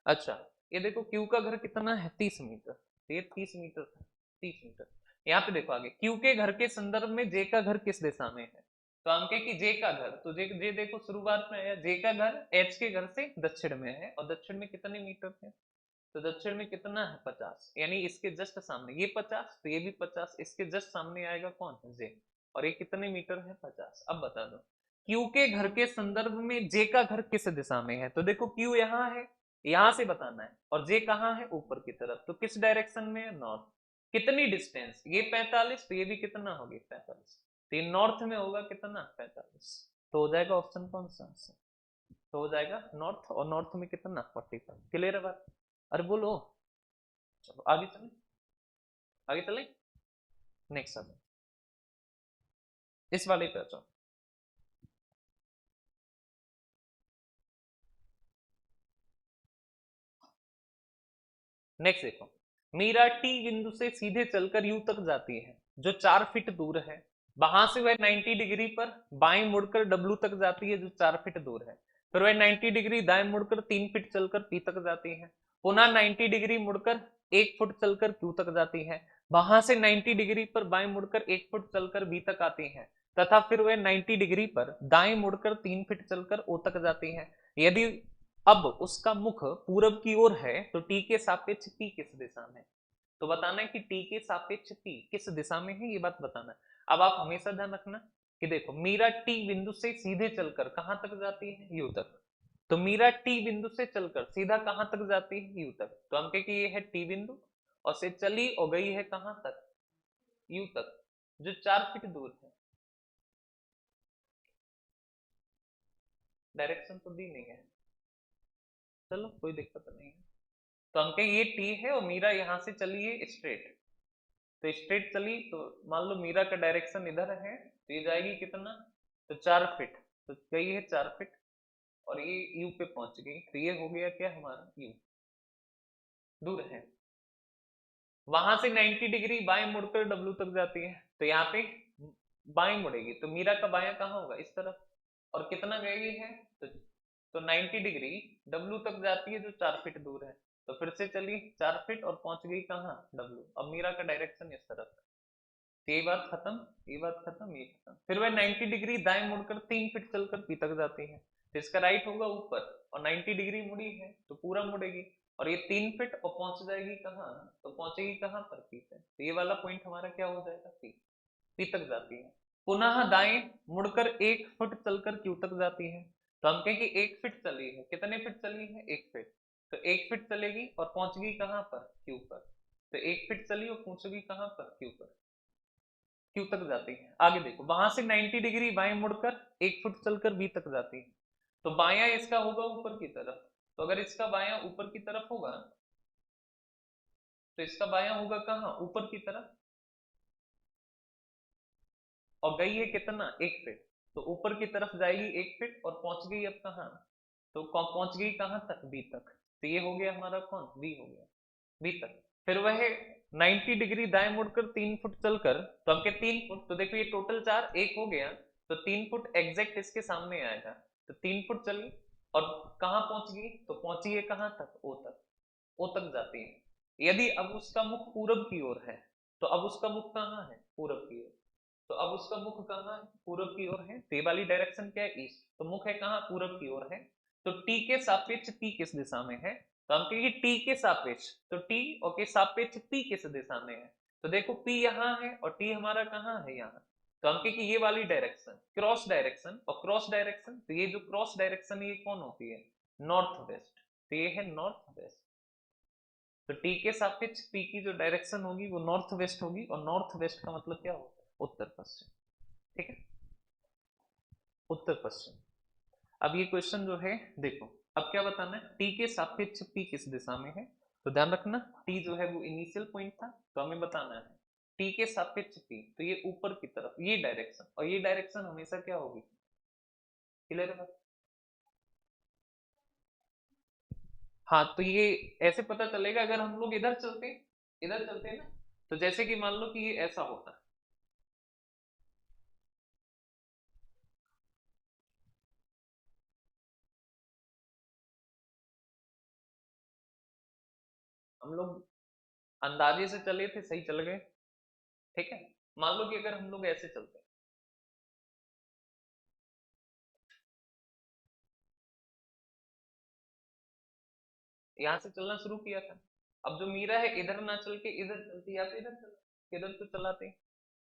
अच्छा ये देखो क्यू का घर कितना है, 30 मीटर, तो ये 30 मीटर था, 30 मीटर। यहाँ पे देखो आगे क्यू के घर के संदर्भ में जे का घर किस दिशा में है, तो हम कहें कि जे का घर, तो जे देखो शुरुआत में आया, जे का घर एच के घर से दक्षिण में है, और दक्षिण में कितने मीटर थे, तो दक्षिण में कितना है 50, यानी इसके जस्ट सामने ये 50, तो ये भी 50, इसके जस्ट सामने आएगा कौन, जे, और ये कितने मीटर है 50। अब बता दो क्यू के घर के संदर्भ में जे का घर किस दिशा में है, तो देखो क्यू यहाँ है, यहां से बताना है, और जे कहाँ है, ऊपर की तरफ, तो किस डायरेक्शन में है, नॉर्थ। कितनी डिस्टेंस, ये 45, तो ये भी कितना होगी 45, तो ये नॉर्थ में होगा कितना 45, तो हो जाएगा ऑप्शन कौन सा, तो हो जाएगा नॉर्थ, और नॉर्थ में कितना 45। क्लियर है बात, अरे बोलो, चलो आगे चले, आगे चले, नेक्स्ट अब इस वाले पे आ जाओ। नेक्स्ट देखो, मीरा टी बिंदु से सीधे चलकर यू तक जाती है जो 4 फीट दूर है। वहां से वह 90 डिग्री पर बाएं मुड़कर डब्ल्यू तक जाती है जो 4 फीट दूर है। फिर वह 90 डिग्री दाएं मुड़कर 3 फीट चलकर पी तक जाती है। पुनः 90 डिग्री मुड़कर 1 फुट चलकर क्यू तक जाती है। वहां से 90 डिग्री पर बाएं मुड़कर 1 फुट चलकर बी तक आती है, तथा फिर वह 90 डिग्री पर दाएं मुड़कर 3 फीट चलकर ओ तक जाती है। यदि अब उसका मुख पूरब की ओर है तो टी के सापेक्ष पी किस दिशा में। तो बताना है कि टी के सापेक्ष पी किस दिशा में है, ये बात बताना है। अब आप हमेशा ध्यान रखना कि देखो मीरा टी बिंदु से सीधे चलकर कहां तक जाती है, यू तक। तो मीरा टी बिंदु से चलकर सीधा कहां तक जाती है, यू तक। तो हम कहें कि ये है टी बिंदु, और से चली और गई है कहां तक, यू तक, जो 4 फीट दूर है। डायरेक्शन तो दी नहीं है, चलो कोई दिक्कत नहीं है। तो हम कहें ये टी है और मीरा यहां से चली है स्ट्रेट, तो स्ट्रेट चली, तो मान लो मीरा का डायरेक्शन इधर है, तो ये जाएगी कितना, तो 4 फीट, तो गई है 4 फीट, और ये यू पे पहुंच गई, तो ये हो गया क्या हमारा यू, दूर है। वहां से 90 डिग्री बाएं मुड़कर डब्ल्यू तक जाती है, तो यहाँ पे बाएं मुड़ेगी, तो मीरा का बायां कहाँ होगा, इस तरफ, और कितना गई है, तो 90 डिग्री डब्ल्यू तक जाती है जो 4 फीट दूर है। तो फिर से चली 4 फीट और पहुंच गई कहाँ, डब्ल्यू। अब मीरा का डायरेक्शन इस तरफ, तो ये बात खत्म, ये बात खत्म, ये खत्म। फिर वह 90 डिग्री दाएं मुड़कर 3 फीट चलकर पी तक जाती है, तो इसका राइट होगा ऊपर, और 90 डिग्री मुड़ी है तो पूरा मुड़ेगी, और ये 3 फीट और पहुंच जाएगी कहाँ, तो पहुंचेगी कहाँ पर, पी पे। तो ये वाला पॉइंट हमारा क्या हो जाएगा, पी, पी तक जाती है। पुनः दाएं मुड़कर 1 फुट चलकर क्यू तक जाती है। तो हम कहें कि 1 फीट चली है, कितने फीट चली है, 1 फीट, तो 1 फीट चलेगी और पहुंच गई कहाँ पर, क्यू पर। तो 1 फीट चली और पहुंचेगी कहाँ पर, क्यू पर, क्यू तक जाती है। आगे देखो, वहां से 90 डिग्री बाएं मुड़कर 1 फुट चलकर बी तक जाती है। तो बायां इसका होगा ऊपर की तरफ, तो अगर इसका बायां ऊपर की तरफ होगा, तो इसका बायां होगा कहाँ, ऊपर की तरफ, और गई है कितना, 1 फीट, तो ऊपर की तरफ जाएगी 1 फीट और पहुंच गई अब कहाँ, तो पहुंच गई कहाँ तक, बी तक। तो ये हो गया हमारा कौन, बी हो गया, बी तक। फिर वह 90 डिग्री दाएं मुड़कर 3 फुट चलकर, तो हमके 3 फुट, तो देखो ये टोटल 4 एक हो गया, तो 3 फुट एग्जैक्ट इसके सामने आएगा। तो 3 फुट चली और कहाँ पहुंच गई, तो पहुंची है कहाँ तक, ओ तक, ओ तक जाती है। यदि अब उसका मुख पूरब की ओर है, तो अब उसका मुख कहाँ है, पूरब की ओर, तो अब उसका मुख कहाँ है, पूरब की ओर है। तो ये वाली डायरेक्शन क्या है, ईस्ट, तो मुख है कहाँ, पूरब की ओर है। तो टी के सापेक्ष पी किस दिशा में है, तो हम कहेंगे टी के सापेक्ष, तो टी और के सापेक्ष पी किस दिशा में है। तो देखो पी यहाँ है और टी हमारा कहाँ है, यहाँ। तो हम कहेंगे ये वाली डायरेक्शन क्रॉस डायरेक्शन, और क्रॉस डायरेक्शन, तो ये जो क्रॉस डायरेक्शन ये कौन होती है, नॉर्थ वेस्ट, तो ये है नॉर्थ वेस्ट। तो टी के सापेक्ष पी की जो डायरेक्शन होगी वो नॉर्थ वेस्ट होगी, और नॉर्थ वेस्ट का मतलब क्या होता है, उत्तर पश्चिम। ठीक है, उत्तर पश्चिम। अब ये क्वेश्चन जो है देखो, अब क्या बताना है, टी के सापेक्ष पी किस दिशा में है। तो ध्यान रखना, टी जो है वो इनिशियल पॉइंट था, तो हमें बताना है टी के सापेक्ष पी, तो ये ऊपर की तरफ ये डायरेक्शन, और ये डायरेक्शन हमेशा क्या होगी, क्लियर है बात? हाँ, तो ये ऐसे पता चलेगा अगर हम लोग इधर चलते हैं ना, तो जैसे कि मान लो कि ये ऐसा होता, हम लोग अंदाजे से चले थे, सही चल गए, ठीक है। मान लो कि अगर हम लोग ऐसे चलते हैं, यहाँ से चलना शुरू किया था, अब जो मीरा है इधर ना चल के इधर चलती, या तो इधर चला, इधर तो चलाते।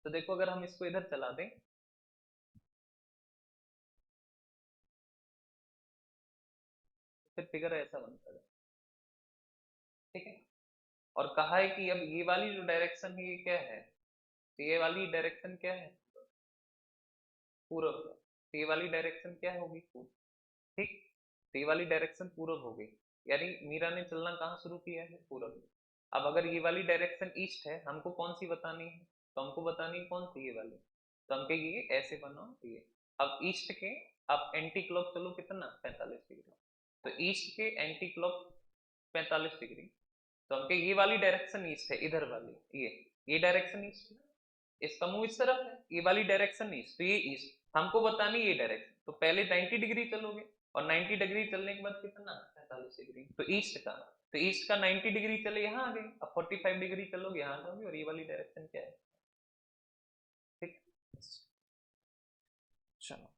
तो देखो अगर हम इसको इधर चला दें, फिर फिगर ऐसा बनता है, ठीक है। और कहा है कि अब ये वाली जो डायरेक्शन है ये क्या है, तो ये वाली डायरेक्शन क्या है, पूरब। तो ये वाली डायरेक्शन क्या होगी, पूरब। ठीक, तो ये वाली डायरेक्शन पूरब हो गई, यानी मीरा ने चलना कहाँ शुरू किया है, पूरब। अब अगर ये वाली डायरेक्शन ईस्ट है, हमको कौन सी बतानी है, तो हमको बतानी है कौन सी, ये वाली। तो हम कहेंगे ये ऐसे बनाओ ये। अब ईस्ट के आप एंटी क्लॉक चलो कितना, 45 डिग्री। तो ईस्ट के एंटी क्लॉक 45 डिग्री। तो हम कहें ये वाली डायरेक्शन ईस्ट है, इधर वाली ये डायरेक्शन ईस्ट है, इसका मुंह इस तरफ है, ये वाली डायरेक्शन ईस्ट, तो ये ईस्ट हमको बतानी ये डायरेक्शन। तो पहले 90 डिग्री चलोगे, और 90 डिग्री चलने के बाद कितना, 45 डिग्री, तो ईस्ट का। तो ईस्ट का 90 डिग्री चले यहाँ आ गए, अब 45 डिग्री चलोगे यहाँ आ जाओगे, और ये वाली डायरेक्शन क्या है। ठीक, चलो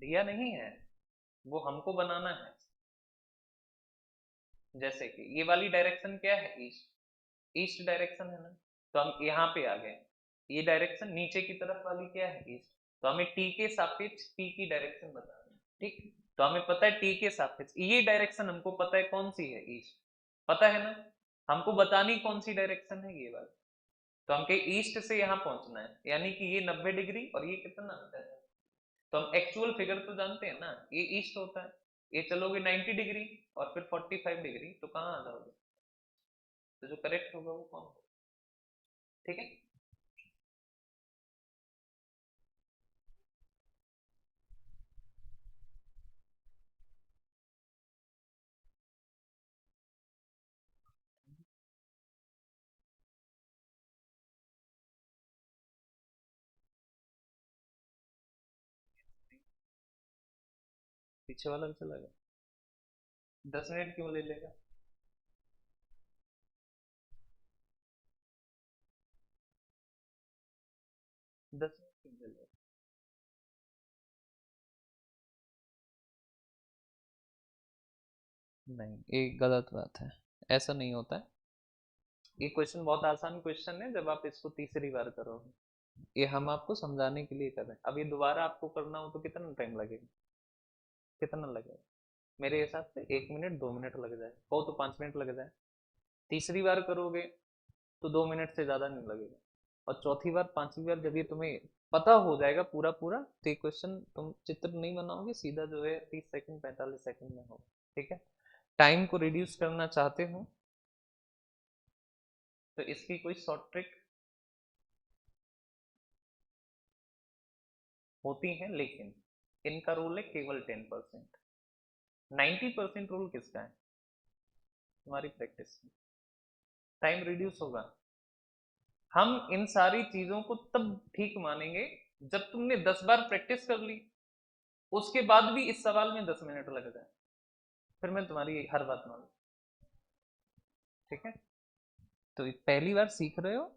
दिया नहीं है, वो हमको बनाना है। जैसे कि ये वाली डायरेक्शन क्या है, ईस्ट, ईस्ट डायरेक्शन है ना, तो हम यहाँ पे आ गए। ये डायरेक्शन नीचे की तरफ वाली क्या है, ईस्ट। तो हमें टी के सापेक्ष टी की डायरेक्शन बतानी है। ठीक, तो हमें पता है टी के सापेक्ष ये डायरेक्शन हमको पता है कौन सी है, ईस्ट, पता है ना। हमको बतानी कौन सी डायरेक्शन है, ये वाली। तो हमके ईस्ट से यहाँ पहुंचना है, यानी कि ये 90 डिग्री और ये कितना आता है। तो हम एक्चुअल फिगर तो जानते हैं ना, ये ईस्ट होता है। ये चलोगे 90 डिग्री और फिर 45 डिग्री, तो कहाँ आ जाओगे, तो जो करेक्ट होगा वो कौन होगा। ठीक है, पीछे वाला भी चला गया। 10 मिनट क्यों ले लेगा, 10 मिनट क्यों ले लेगा। नहीं, ये गलत बात है, ऐसा नहीं होता है। ये क्वेश्चन बहुत आसान क्वेश्चन है जब आप इसको तीसरी बार करोगे। ये हम आपको समझाने के लिए कर रहे हैं। अब ये दोबारा आपको करना हो तो कितना टाइम लगेगा, कितना लगेगा, मेरे हिसाब से 1 मिनट 2 मिनट लग जाए, हो तो 5 मिनट लग जाए। तीसरी बार करोगे तो 2 मिनट से ज्यादा नहीं लगेगा। और चौथी बार पांचवी बार जब ये तुम्हें पता हो जाएगा पूरा पूरा, तो ये क्वेश्चन तुम चित्र नहीं बनाओगे, सीधा जो है 30 सेकंड 45 सेकंड में हो। ठीक है, टाइम को रिड्यूस करना चाहते हो तो इसकी कोई शॉर्ट ट्रिक होती है, लेकिन इनका रोल है केवल 10%। 90% रोल किसका है, तुम्हारी प्रैक्टिस। टाइम रिड्यूस होगा। हम इन सारी चीजों को तब ठीक मानेंगे जब तुमने 10 बार प्रैक्टिस कर ली, उसके बाद भी इस सवाल में 10 मिनट लग जाए, फिर मैं तुम्हारी हर बात मान। ठीक है, तो पहली बार सीख रहे हो,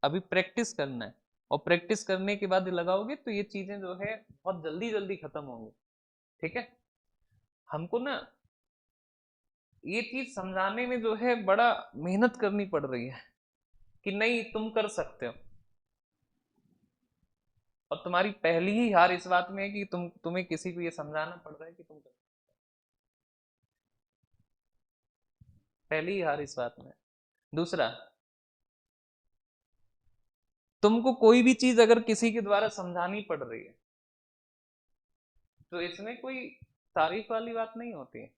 अभी प्रैक्टिस करना है, और प्रैक्टिस करने के बाद लगाओगे तो ये चीजें जो है बहुत जल्दी जल्दी खत्म होंगी। ठीक है, हमको ना ये चीज समझाने में जो है बड़ा मेहनत करनी पड़ रही है कि नहीं तुम कर सकते हो। और तुम्हारी पहली ही हार इस बात में है कि तुम्हें किसी को ये समझाना पड़ रहा है कि तुम कर, पहली ही हार इस बात में है। दूसरा, तुमको कोई भी चीज अगर किसी के द्वारा समझानी पड़ रही है तो इसमें कोई तारीफ वाली बात नहीं होती है।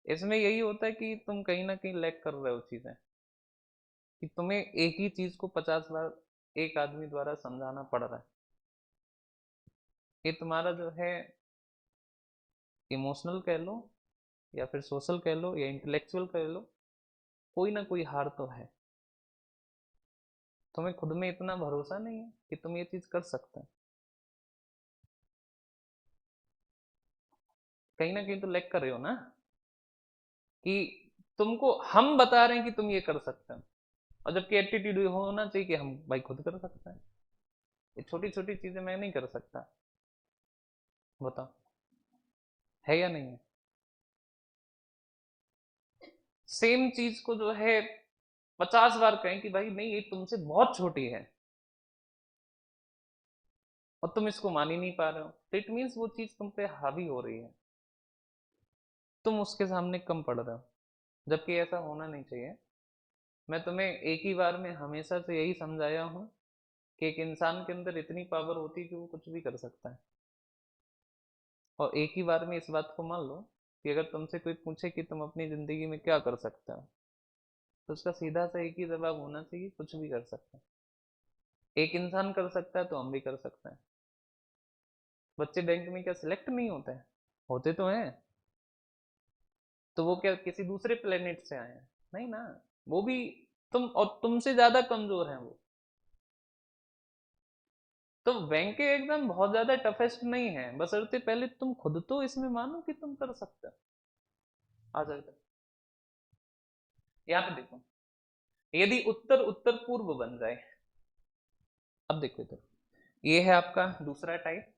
इसमें यही होता है कि तुम कहीं ना कहीं लैग कर रहे हो चीजें, कि तुम्हें एक ही चीज को 50 बार एक आदमी द्वारा समझाना पड़ रहा है। ये तुम्हारा जो है इमोशनल कह लो, या फिर सोशल कह लो, या इंटेलेक्चुअल कह लो, कोई ना कोई हार तो है। तुम्हें खुद में इतना भरोसा नहीं है कि तुम ये चीज कर सकते हो, कहीं ना कहीं तो लैग कर रहे हो ना, कि तुमको हम बता रहे हैं कि तुम ये कर सकते हो, और जबकि एटीट्यूड होना चाहिए कि हम भाई खुद कर सकते हैं, ये छोटी छोटी चीजें मैं नहीं कर सकता। बताओ, है या नहीं है। सेम चीज को जो है 50 बार कहें कि भाई नहीं ये तुमसे बहुत छोटी है, और तुम इसको मान ही नहीं पा रहे हो, तो इट मीन्स वो चीज तुम पे हावी हो रही है, तुम उसके सामने कम पड़ रहे हो, जबकि ऐसा होना नहीं चाहिए। मैं तुम्हें एक ही बार में हमेशा से यही समझाया हूँ कि एक इंसान के अंदर इतनी पावर होती है कि वो कुछ भी कर सकता है। और एक ही बार में इस बात को मान लो कि अगर तुमसे कोई पूछे कि तुम अपनी जिंदगी में क्या कर सकते हो, तो उसका सीधा सा एक ही जवाब होना चाहिए, कुछ भी कर सकते हैं। एक इंसान कर सकता है तो हम भी कर सकते हैं। बच्चे बैंक में क्या सिलेक्ट नहीं होते हैं? होते तो हैं। तो वो क्या किसी दूसरे प्लेनेट से आए हैं? नहीं ना। वो भी तुम और तुमसे ज्यादा कमजोर हैं वो। तो बैंक के एग्जाम बहुत ज्यादा टफेस्ट नहीं है, बशर्ते पहले तुम खुद तो इसमें मानो कि तुम कर सकते हो। आ जाएगा। यहाँ पे देखो, यदि उत्तर उत्तर पूर्व बन जाए, अब देखो इधर, ये है आपका दूसरा टाइप,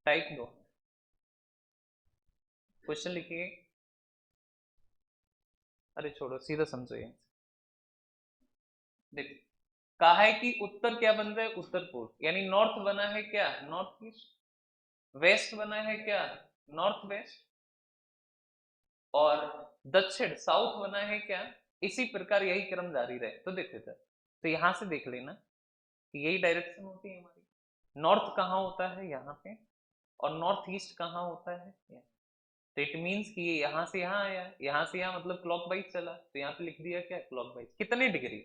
टाइप दो। क्वेश्चन लिखिए। अरे छोड़ो, सीधा समझो ये। देखो, कहा है कि उत्तर क्या बन जाए, उत्तर पूर्व, यानी नॉर्थ बना है क्या, नॉर्थ ईस्ट। वेस्ट बना है क्या, नॉर्थ वेस्ट। और दक्षिण साउथ बना है क्या। इसी प्रकार यही क्रम जारी रहे। तो देखो इधर, तो यहां से देख लेना कि यही डायरेक्शन होती है हमारी। नॉर्थ कहाँ होता है, यहाँ पे। और नॉर्थ ईस्ट कहाँ होता है, यहाँ। तो इट मीन्स कि ये यहाँ से यहाँ आया, यहाँ से यहाँ मतलब क्लॉकवाइज चला, तो यहाँ पे लिख दिया क्या, क्लॉकवाइज। कितने डिग्री,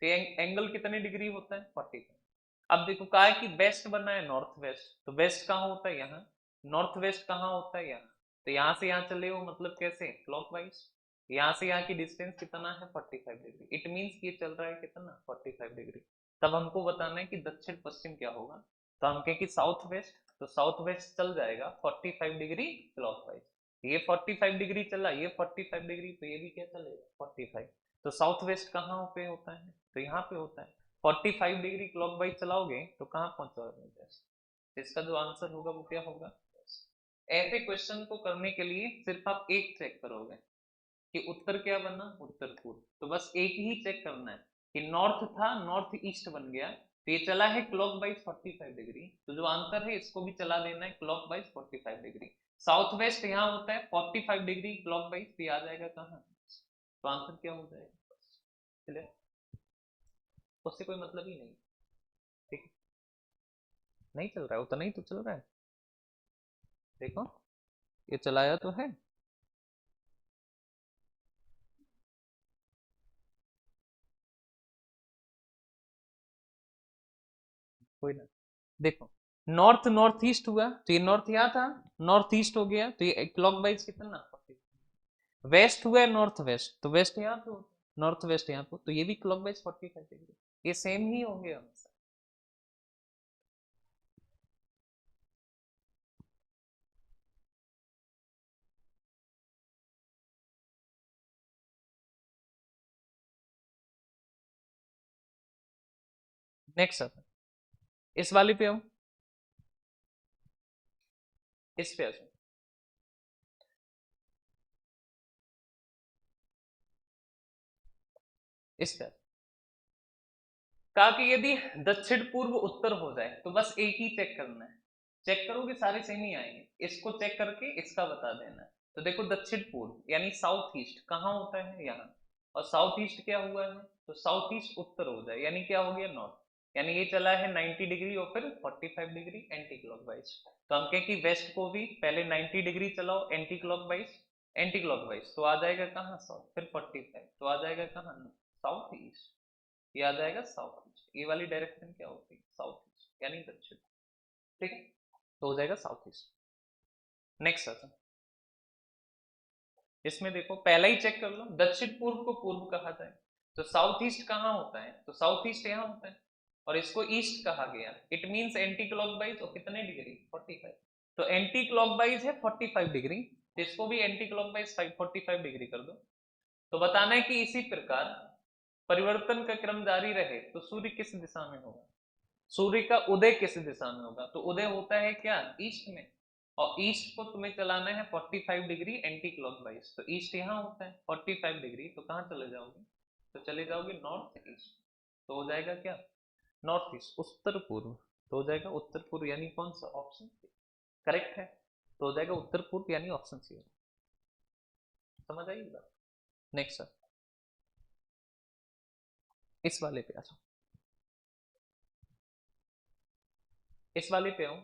तो एंगल कितने डिग्री होता है, 45। अब देखो कहा है कि वेस्ट बनना है नॉर्थ वेस्ट, तो वेस्ट कहाँ होता है, यहाँ। नॉर्थ वेस्ट कहाँ होता है, यहाँ। तो यहाँ से यहाँ चले हो मतलब कैसे, क्लॉकवाइज। यहाँ से यहाँ की डिस्टेंस कितना है, 45 डिग्री। इट मीन्स ये चल रहा है कितना, 45 डिग्री। तब हमको बताना है कि दक्षिण पश्चिम क्या होगा। तो हम कहें कि साउथ वेस्ट, तो साउथ वेस्ट चल जाएगा 45 डिग्री क्लॉकवाइज। ये 45 डिग्री चला, ये 45 डिग्री, तो ये भी क्या चलेगा, 45। तो साउथ वेस्ट कहाँ पे होता है, तो यहाँ पे होता है। 45 डिग्री क्लॉकवाइज चलाओगे तो कहाँ पहुंचोगे, तो इसका जो आंसर होगा वो क्या होगा। ऐसे क्वेश्चन को करने के लिए सिर्फ आप एक चेक करोगे कि उत्तर क्या बना, उत्तर पूर्व। तो बस एक ही चेक करना है कि नॉर्थ था, नॉर्थ ईस्ट बन गया, तो ये चला है क्लॉक वाइज 45 डिग्री, तो जो आंसर है इसको भी चला देना है clock wise 45 degree. South west यहाँ होता है 45 डिग्री क्लॉक वाइज, भी आ जाएगा कहाँ, तो आंसर क्या हो जाएगा, चलिए। उससे कोई मतलब ही नहीं। ठीक है, नहीं चल रहा है, उतना ही तो चल रहा है। देखो, ये चलाया तो है। कोई ना। देखो, नॉर्थ नॉर्थ ईस्ट हुआ, तो ये नॉर्थ यहाँ था, नॉर्थ ईस्ट हो गया, तो ये क्लॉक वाइज कितना, वेस्ट हुआ नॉर्थ वेस्ट, तो वेस्ट यहाँ पे, नॉर्थ वेस्ट यहाँ पे, तो ये भी क्लॉक वाइज 45 डिग्री। ये सेम ही होंगे हमेशा। नेक्स्ट आता, इस वाले पे आओ, इस पे आ जाओ। इस पे कहा कि यदि दक्षिण पूर्व उत्तर हो जाए तो बस एक ही चेक करना है। चेक करोगे सारे सेम ही आएंगे, इसको चेक करके इसका बता देना है। तो देखो, दक्षिण पूर्व यानी साउथ ईस्ट कहाँ होता है, यहाँ। और साउथ ईस्ट क्या हुआ है, तो साउथ ईस्ट उत्तर हो जाए यानी क्या हो गया, नॉर्थ। यानी ये चला है 90 डिग्री और फिर 45 डिग्री एंटी क्लॉकवाइज। तो हम कहें कि वेस्ट को भी पहले 90 डिग्री चलाओ एंटी क्लॉकवाइज, एंटी क्लॉकवाइज, तो आ जाएगा कहाँ, साउथ, फिर 45, तो आ जाएगा कहाँ, साउथ ईस्ट। ये आ जाएगा साउथ ईस्ट। ये वाली डायरेक्शन क्या होती है, साउथ ईस्ट यानी दक्षिण। ठीक है, तो हो जाएगा साउथ ईस्ट। नेक्स्ट आता, इसमें देखो पहला ही चेक कर लो, दक्षिण पूर्व को पूर्व कहा जाए, तो साउथ ईस्ट कहाँ होता है, तो साउथ ईस्ट यहाँ होता है, और इसको ईस्ट कहा गया। इट मींस एंटी क्लॉकवाइज, और कितने डिग्री, 45। तो एंटी क्लॉकवाइज है 45 डिग्री, तो इसको भी एंटी क्लॉकवाइज 45 डिग्री कर दो। तो बताना है कि इसी प्रकार परिवर्तन का क्रम जारी रहे तो सूर्य किस दिशा में होगा, सूर्य का उदय किस दिशा में होगा, तो उदय होता है क्या, ईस्ट में। और ईस्ट को तुम्हें चलाना है 45 डिग्री एंटी क्लॉकवाइज, तो ईस्ट यहाँ होता है 45 डिग्री, तो कहाँ चले जाओगे, तो चले जाओगे नॉर्थ ईस्ट। तो हो जाएगा क्या, नॉर्थ ईस्ट उत्तर पूर्व। तो हो जाएगा उत्तर पूर्व, यानी कौन सा ऑप्शन करेक्ट है, तो हो जाएगा उत्तर पूर्व यानी ऑप्शन सी। समझ आएगी बात। नेक्स्ट सर, इस वाले पे आ जाओ, इस वाले पे आओ।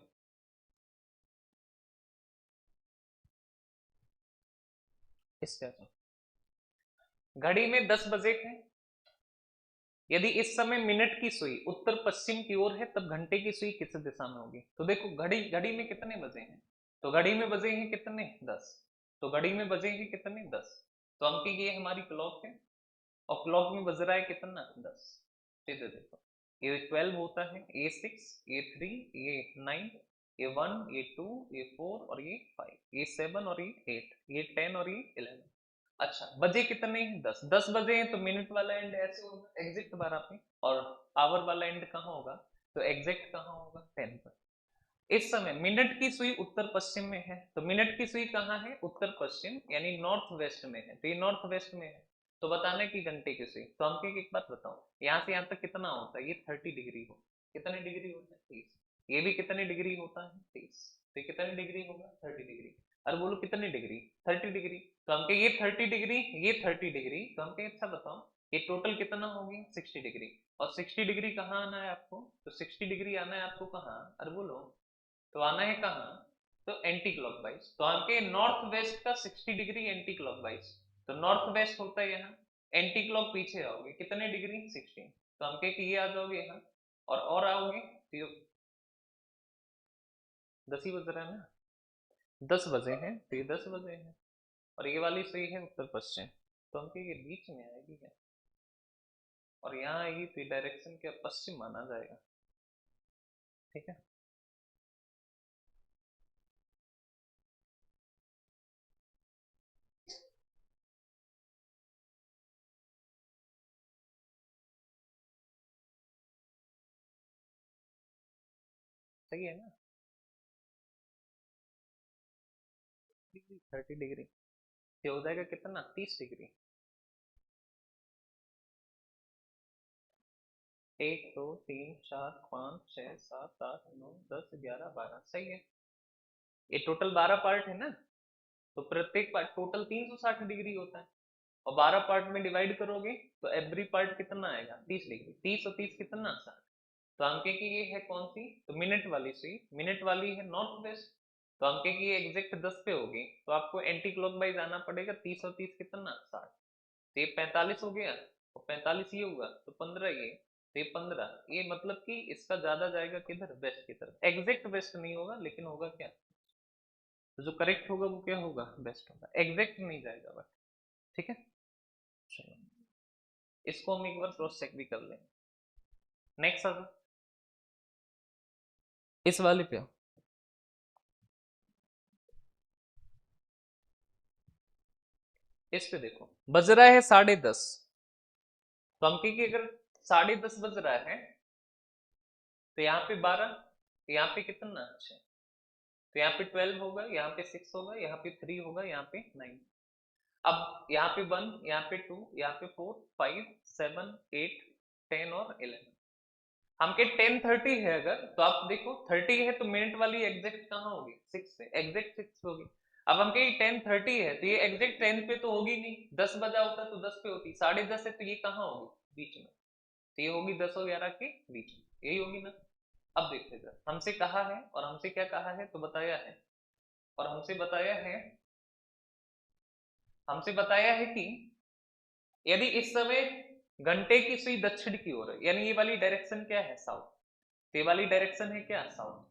इस पे आ जाओ। घड़ी में 10 बजे हैं, यदि इस समय मिनट की सुई उत्तर पश्चिम की ओर है तब घंटे की सुई किस दिशा में होगी। तो देखो घड़ी घड़ी में कितने बजे हैं, तो घड़ी में बजे हैं कितने 10, तो घड़ी में बजे हैं कितने 10, तो हम की ये हमारी क्लॉक है और क्लॉक में बज रहा है कितना 10। सीधे देखो ये 12 होता है, ये 6, ये 3, ये 9, ये 1, ये 2, ये 4 और ये 5, ये 7 और ये 8, ये 10 और ये 11। अच्छा बजे कितने हैं 10, 10 बजे हैं तो मिनट वाला एंड ऐसे होगा एग्जैक्ट 12 पे, और आवर वाला एंड कहाँ होगा, तो एग्जैक्ट कहाँ होगा 10 पर। इस समय मिनट की सुई उत्तर पश्चिम में है, तो मिनट की सुई कहाँ है उत्तर पश्चिम यानी नॉर्थ वेस्ट में है, तो ये नॉर्थ वेस्ट में है। तो बताने की घंटे की सुई, तो हमको एक बात बताओ यहाँ से यहाँ तक कितना होता है, ये 30 डिग्री हो, कितने डिग्री होता है 30, ये भी कितने डिग्री होता है 30, तो ये कितने डिग्री होगा 30 डिग्री। अरे बोलो कितने डिग्री 30 डिग्री, तो हमके ये 30 डिग्री, ये 30 डिग्री, तो हमके अच्छा बताओ ये टोटल कितना होगी 60 डिग्री, और 60 डिग्री कहाँ आना है आपको, तो 60 डिग्री आना है आपको कहाँ, अरे बोलो तो आना है कहाँ, तो एंटी क्लॉकवाइज, तो आपके नॉर्थ वेस्ट का 60 डिग्री एंटी क्लॉकवाइज, तो नॉर्थ वेस्ट होता है यहाँ, एंटी क्लॉक पीछे आओगे कितने डिग्री 16, तो हम के ये आ जाओगे यहाँ, और आओगे तो 10 ही बज रहा है ना, 10 बजे हैं तो ये 10 बजे हैं, और ये वाली सही है उत्तर पश्चिम, तो हम के ये बीच में आएगी क्या, और यहाँ आएगी तो डायरेक्शन क्या पश्चिम माना जाएगा। ठीक है सही है ना, 30 डिग्री, ये हो जाएगा कितना 30 डिग्री, 1 2 3 4 5 6 7 8 9 10 11 12 सही है, ये टोटल 12 पार्ट है ना, तो प्रत्येक पार्ट टोटल 360 डिग्री होता है, और 12 पार्ट में डिवाइड करोगे तो एवरी पार्ट कितना आएगा 30 डिग्री, 30 और 30 कितना 60, तो अंके की ये है कौन सी, तो मिनट वाली सी, मिनट वाली है नॉर्थ वेस्ट, तो अंके की ये एग्जैक्ट 10 पे होगी, तो आपको एंटी क्लॉकवाइज आना पड़ेगा, 30 और 30 कितना 60, तो ये 45 हो गया, और 45 ये होगा तो 15 ये, तो ये 15, ये मतलब कि इसका ज्यादा जाएगा किधर वेस्ट की तरफ, एग्जैक्ट वेस्ट नहीं होगा लेकिन होगा क्या, तो जो करेक्ट होगा वो क्या होगा बेस्ट होगा, एग्जैक्ट नहीं जाएगा बट। ठीक है चलो इसको हम एक बार क्रॉस चेक भी कर लेंगे। नेक्स्ट आ इस वाले पे आओ। इस पे देखो बज रहा है 10:30, तो हम की अगर 10:30 बज रहा है तो यहाँ पे 12, तो यहाँ पे कितना अच्छा, तो यहाँ पे 12 होगा, यहाँ पे 6 होगा, यहाँ पे 3 होगा, यहाँ पे 9, अब यहाँ पे 1, यहाँ पे 2, यहाँ पे 4 5 7 8 10 और 11, हम के 10:30 है अगर, तो आप देखो 30 है तो मिनट वाली एग्जैक्ट कहाँ होगी 6 से, एग्जैक्ट 6 होगी, अब हम के 10:30 है तो ये एग्जैक्ट 10 पे तो होगी नहीं, 10 बजा होता तो 10 पे होती, 10:30 है तो ये कहाँ होगी बीच में, तो ये होगी 10 और 11 के बीच में, यही होगी ना। अब देखते जरा हमसे कहा है, और हमसे क्या कहा है तो बताया है, और हमसे बताया है कि यदि इस समय घंटे की सुई दक्षिण की ओर है, यानी ये वाली डायरेक्शन क्या है साउथ, तो ये वाली डायरेक्शन है क्या साउथ,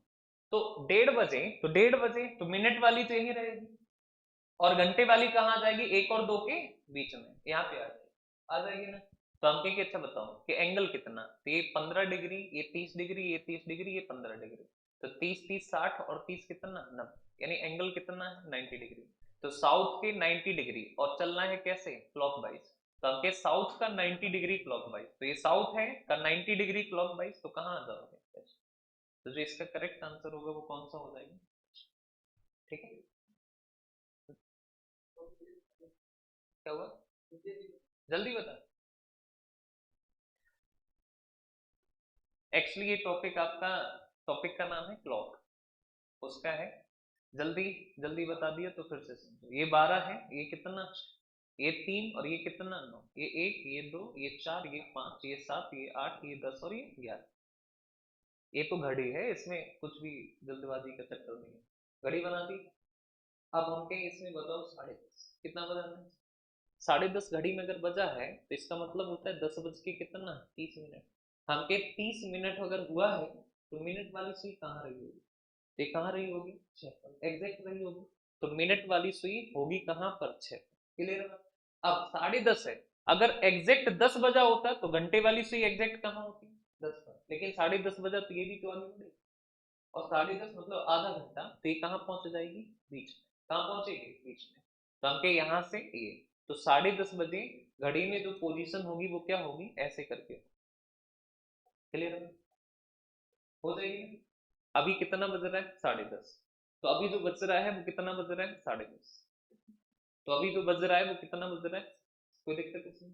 तो 1:30 बजे, तो 1:30 बजे तो मिनट वाली तो यही रहेगी, और घंटे वाली कहाँ आ जाएगी 1 और 2 के बीच में, यहाँ पे आ जाएगी ना। तो हम कहेंगे अच्छा बताओ कि एंगल कितना, तो ये 15 डिग्री, ये 30 डिग्री, ये 30 डिग्री, ये 15 डिग्री, तो 30 30 60 और 30 कितना 90, यानी एंगल कितना है 90 डिग्री, तो साउथ के 90 डिग्री, और चलना है कैसे क्लॉकवाइज, तो आपके साउथ का 90 डिग्री क्लॉकवाइज, तो ये साउथ है का 90 डिग्री क्लॉकवाइज, तो कहाँ आ जाओगे, तो जो इसका करेक्ट आंसर होगा वो कौन सा हो जाएगा। ठीक है क्या हुआ जल्दी बता, एक्चुअली ये टॉपिक आपका टॉपिक का नाम है क्लॉक, उसका है, जल्दी जल्दी बता दिया तो फिर से समझो। ये 12 है, ये कितना, ये 3 और ये कितना 9, ये 1 ये 2 ये 4 ये 5 ये 7 ये 8 ये 10 और ये 11। ये तो घड़ी है, इसमें कुछ भी जल्दबाजी का चक्कर नहीं है, घड़ी बना दी। अब हम कहें इसमें बताओ 10:30 कितना बजाना है। 10:30 घड़ी में अगर बजा है तो इसका मतलब होता है 10 बज के कितना 30 मिनट। हम के 30 मिनट अगर हुआ है तो मिनट वाली सुई कहाँ रही होगी, ये कहाँ रही होगी 6 पर, एग्जैक्ट रही होगी। तो मिनट वाली सुई होगी कहाँ पर 6 पर, क्लियर है। अब 10:30 है, अगर एग्जैक्ट 10 बजा होता तो घंटे वाली सुई एग्जैक्ट कहाँ होती 10 पर, लेकिन 10:30 बजा तो ये भी तो आगे बढ़ेगी, और 10:30 मतलब आधा घंटा, तो ये कहाँ पहुंच जाएगी बीच में, कहाँ पहुंचेगी बीच में। तो हम के यहाँ से ये, तो 10:30 बजे घड़ी में जो पोजीशन होगी वो क्या होगी, ऐसे करके, क्लियर हो जाएगी। अभी कितना बज रहा है 10:30, तो अभी जो बज रहा है वो कितना बज रहा है 10:30, तो अभी जो बज रहा है वो कितना बज रहा है, कोई दिक्कत इसमें।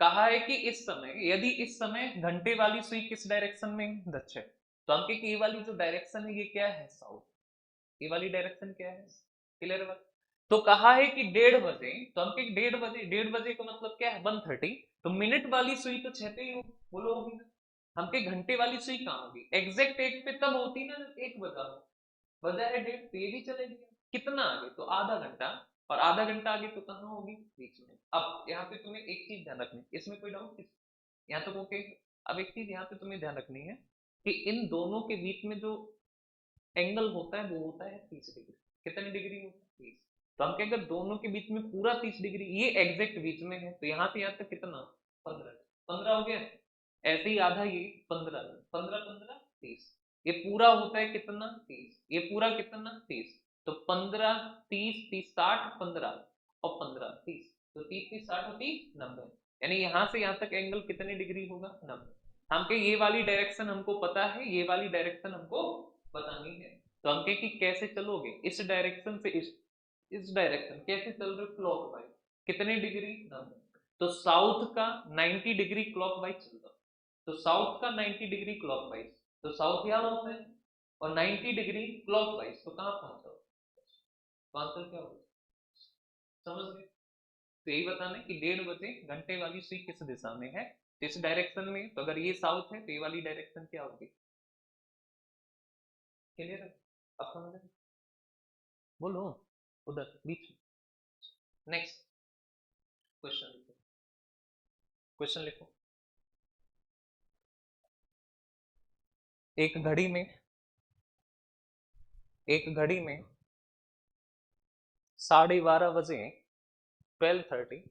कहा है कि इस समय, यदि इस समय घंटे वाली सुई किस डायरेक्शन में है, दक्षिण, तो हम के ये वाली जो डायरेक्शन है ये क्या है साउथ, ये वाली डायरेक्शन क्या है, क्लियर बात। तो कहा है कि 1:30 बजे, तो हम के 1:30 बजे, 1:30 का मतलब क्या है 1:30, तो मिनट वाली सुई तो 6 पे ही होगी, बोलो होगी ना। हम के घंटे वाली सुई कहाँ होगी, एग्जैक्ट 1 पे तब होती ना जब 1 बजा हो, बजा है 1:30 तो ये भी चलेगी, कितना आगे तो आधा घंटा, और आधा घंटा आगे तो कहाँ होगी बीच में। अब यहाँ पे तुम्हें एक चीज ध्यान रखनी, इसमें कोई डाउट, यहाँ तक ओके। अब एक चीज यहाँ पे तुम्हें ध्यान रखनी है कि इन दोनों के बीच में जो एंगल होता है वो होता है 30 डिग्री, कितनी डिग्री होता है 30। तो हम क्या, अगर दोनों के बीच में पूरा 30 डिग्री, ये एग्जैक्ट बीच में है, तो यहाँ से यहाँ तक कितना 15, 15 हो गया, ऐसे ही आधा ये 15, 15 15 30, ये पूरा होता है कितना 30, ये पूरा कितना 30, तो 15 30 30 60 15 और 15 30, तो 30 30 60 और 30 90, यानी यहाँ से यहाँ तक एंगल कितने डिग्री होगा 90। हमके ये वाली डायरेक्शन हमको पता है, ये वाली डायरेक्शन हमको बतानी है। तो हम कहें कि कैसे चलोगे, इस डायरेक्शन से इस डायरेक्शन कैसे चल रहे हो क्लॉकवाइज, कितने डिग्री 90, तो साउथ का 90 डिग्री क्लॉकवाइज चल रहा, तो साउथ का 90 डिग्री क्लॉकवाइज, तो साउथ यहाँ होता है, और 90 डिग्री क्लॉकवाइज तो कहाँ पहुंचा, तो आंसर क्या होगा, समझ गए। तो यही बताना है कि 1:30 बजे घंटे वाली सुई किस दिशा में है, तो इस डायरेक्शन में, तो अगर ये साउथ है तो ये वाली डायरेक्शन क्या होगी, क्लियर है। अब समझ गए, बोलो उधर बीच में। नेक्स्ट क्वेश्चन लिखो, क्वेश्चन लिखो। एक घड़ी में, एक घड़ी में 12:30 बजे 12:30,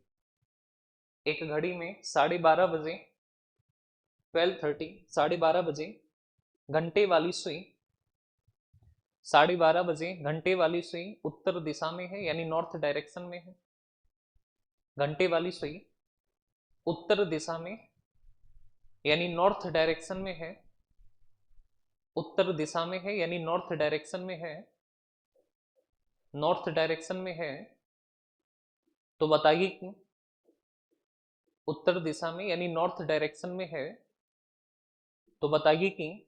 एक घड़ी में 12:30 बजे 12:30, 12:30 बजे घंटे वाली सुई, 12:30 बजे घंटे वाली सुई उत्तर दिशा में है, यानी नॉर्थ डायरेक्शन में है। घंटे वाली सुई उत्तर दिशा में यानी नॉर्थ डायरेक्शन में है, उत्तर दिशा में है यानी नॉर्थ डायरेक्शन में है, नॉर्थ डायरेक्शन में है। तो बताइए कि उत्तर दिशा में यानी नॉर्थ डायरेक्शन में है, तो बताइए कि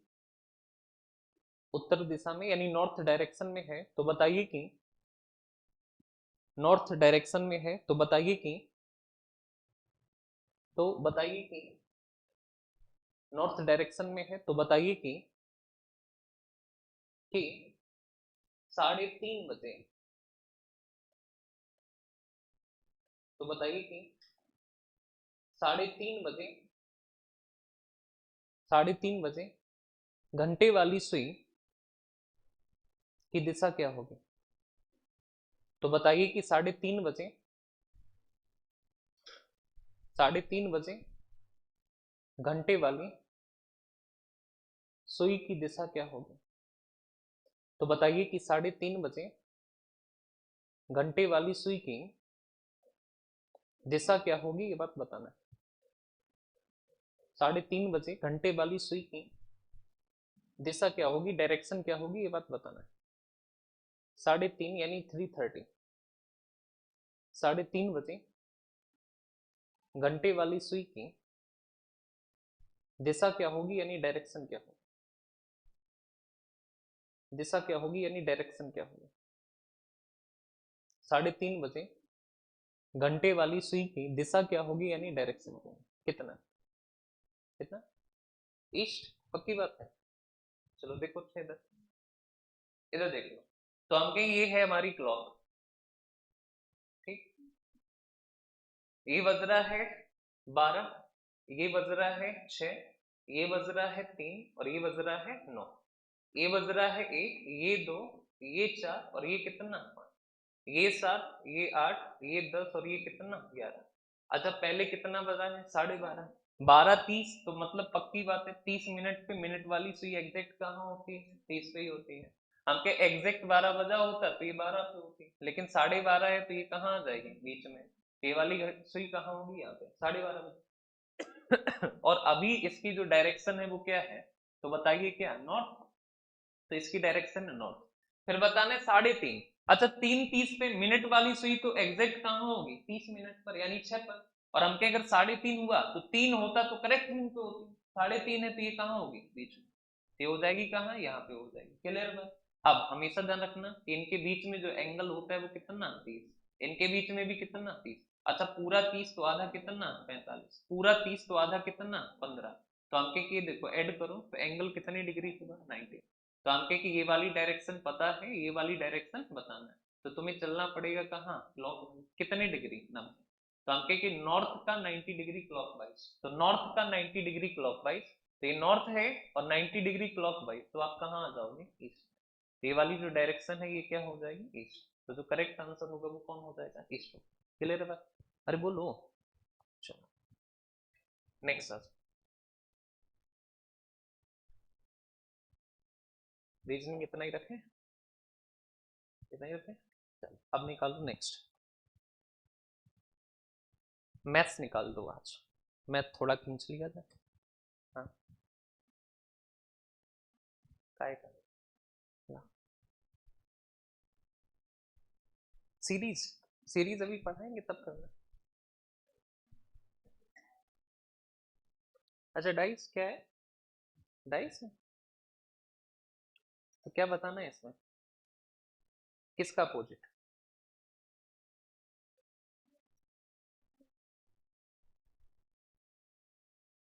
उत्तर दिशा में यानी नॉर्थ डायरेक्शन में है, तो बताइए कि नॉर्थ डायरेक्शन में है, तो बताइए कि, तो बताइए कि नॉर्थ डायरेक्शन में है, तो बताइए कि 3:30 बजे, तो बताइए कि 3:30 बजे, 3:30 बजे घंटे वाली सुई की दिशा क्या होगी। तो बताइए कि 3:30 बजे, 3:30 बजे घंटे वाली सुई की दिशा क्या होगी। तो बताइए कि 3:30 बजे घंटे वाली सुई की दिशा क्या होगी, ये बात बताना है। 3:30 बजे घंटे वाली सुई की दिशा क्या होगी, डायरेक्शन क्या होगी, ये बात बताना है। 3:30 यानी 3:30, 3:30 बजे घंटे वाली सुई की दिशा क्या होगी यानी डायरेक्शन क्या होगी। दिशा क्या होगी यानी डायरेक्शन क्या होगी? 3:30 बजे घंटे वाली सुई की दिशा क्या होगी यानी डायरेक्शन क्या होगी? कितना कितना? ईस्ट, पक्की बात है। चलो देखो अच्छा इधर, इधर देख लो। तो हम कहें ये है हमारी क्लॉक, ठीक। ये बज रहा है 12, ये बज रहा है 6, ये बज रहा है 3 और ये बज रहा है 9। ये बज रहा है 1, ये 2, ये 4 और ये कितना 5, ये 7, ये 8, ये 10 और ये कितना 11। अच्छा पहले कितना बजा है? 12:30। 12:30 तो मतलब पक्की बात है 30 मिनट पे मिनट वाली सुई एग्जैक्ट कहाँ होती है? 30 पे ही होती है। हम के एग्जैक्ट 12 बजा होता तो ये 12 पे होती, लेकिन 12:30 है तो ये कहाँ आ जाएगी बीच में? ये वाली सुई कहाँ होगी? यहाँ पे 12:30 बजे। और अभी इसकी जो डायरेक्शन है वो क्या है? तो बताइए क्या? नॉर्थ। तो इसकी डायरेक्शन है नॉर्थ। फिर बताना है 3:30। अच्छा 3:30 पे मिनट वाली सुई तो एग्जैक्ट कहाँ होगी? 30 मिनट पर यानी 6 पर। और हम कहें अगर 3:30 हुआ तो 3 होता तो करेक्ट दिन पे होती, 3:30 है तो ये कहाँ होगी? बीच में। ये हो जाएगी कहाँ? यहाँ पे हो जाएगी। क्लियर बात? अब हमेशा ध्यान रखना कि इनके बीच में जो एंगल होता है वो कितना? 30। इनके बीच में भी कितना? 30। अच्छा पूरा 30 तो आधा कितना? 45। पूरा 30 तो आधा कितना? 15। तो हम कहें कि देखो ऐड करो तो एंगल कितने डिग्री होगा? 90। तो हम कहें कि ये वाली डायरेक्शन पता है, ये वाली डायरेक्शन बताना है, तो तुम्हें चलना पड़ेगा कहाँ? क्लॉक। कितने डिग्री? 90। तो हम कहें कि नॉर्थ का 90 डिग्री क्लॉकवाइज, तो नॉर्थ का 90 डिग्री क्लॉकवाइज, तो ये नॉर्थ है और 90 डिग्री क्लॉकवाइज, तो आप कहाँ आ जाओगे? ईस्ट। ये वाली जो डायरेक्शन है ये क्या हो जाएगी? ईस्ट। तो जो करेक्ट आंसर होगा वो कौन हो जाएगा? ईस्ट। क्लियर है बात? अरे बोलो। चलो नेक्स्ट आज रीजनिंग इतना ही रखें, इतना ही रखें। चलो अब निकालो नेक्स्ट। मैथ्स निकाल दो आज, मैथ थोड़ा खींच लिया था। हाँ काय का सीरीज, सीरीज अभी पढ़ाएंगे तब करना। अच्छा डाइस क्या है? डाइस है तो क्या बताना है इसमें? किसका अपोजिट?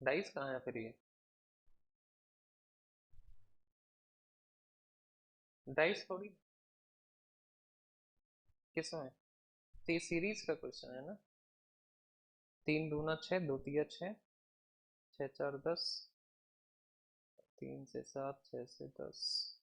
डाइस कहाँ है फिर ये? डाइस थोड़ी, किसमें? तो ये सीरीज का क्वेश्चन है ना। 3 दूना 6, 2 तिया 6, 6 4 10, 3 से 7, 6 से 10।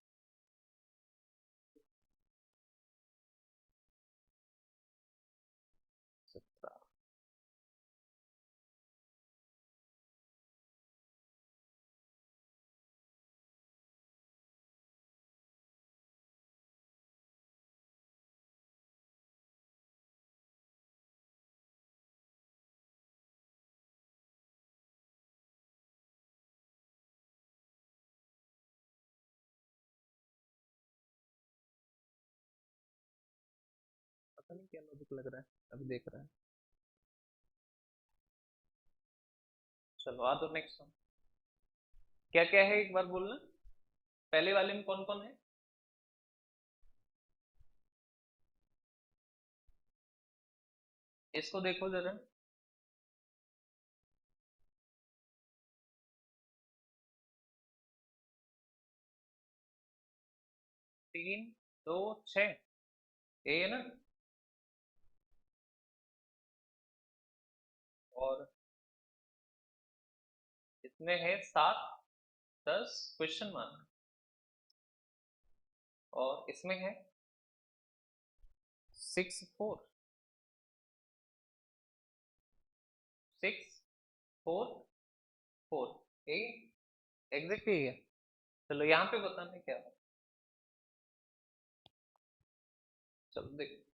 पता नहीं क्या लॉजिक लग रहा है, अभी देख रहा है। चलो आ तो नेक्स्ट वन। क्या क्या है एक बार बोलना, पहले वाले में कौन कौन है? इसको देखो जरा। 3 2 6, ये है ना। और इसमें है 7 10 क्वेश्चन मार्क, और इसमें है 6 4 6 4 4, ये एग्जैक्ट यही है। चलो यहाँ पे बताना क्या है। चलो देखो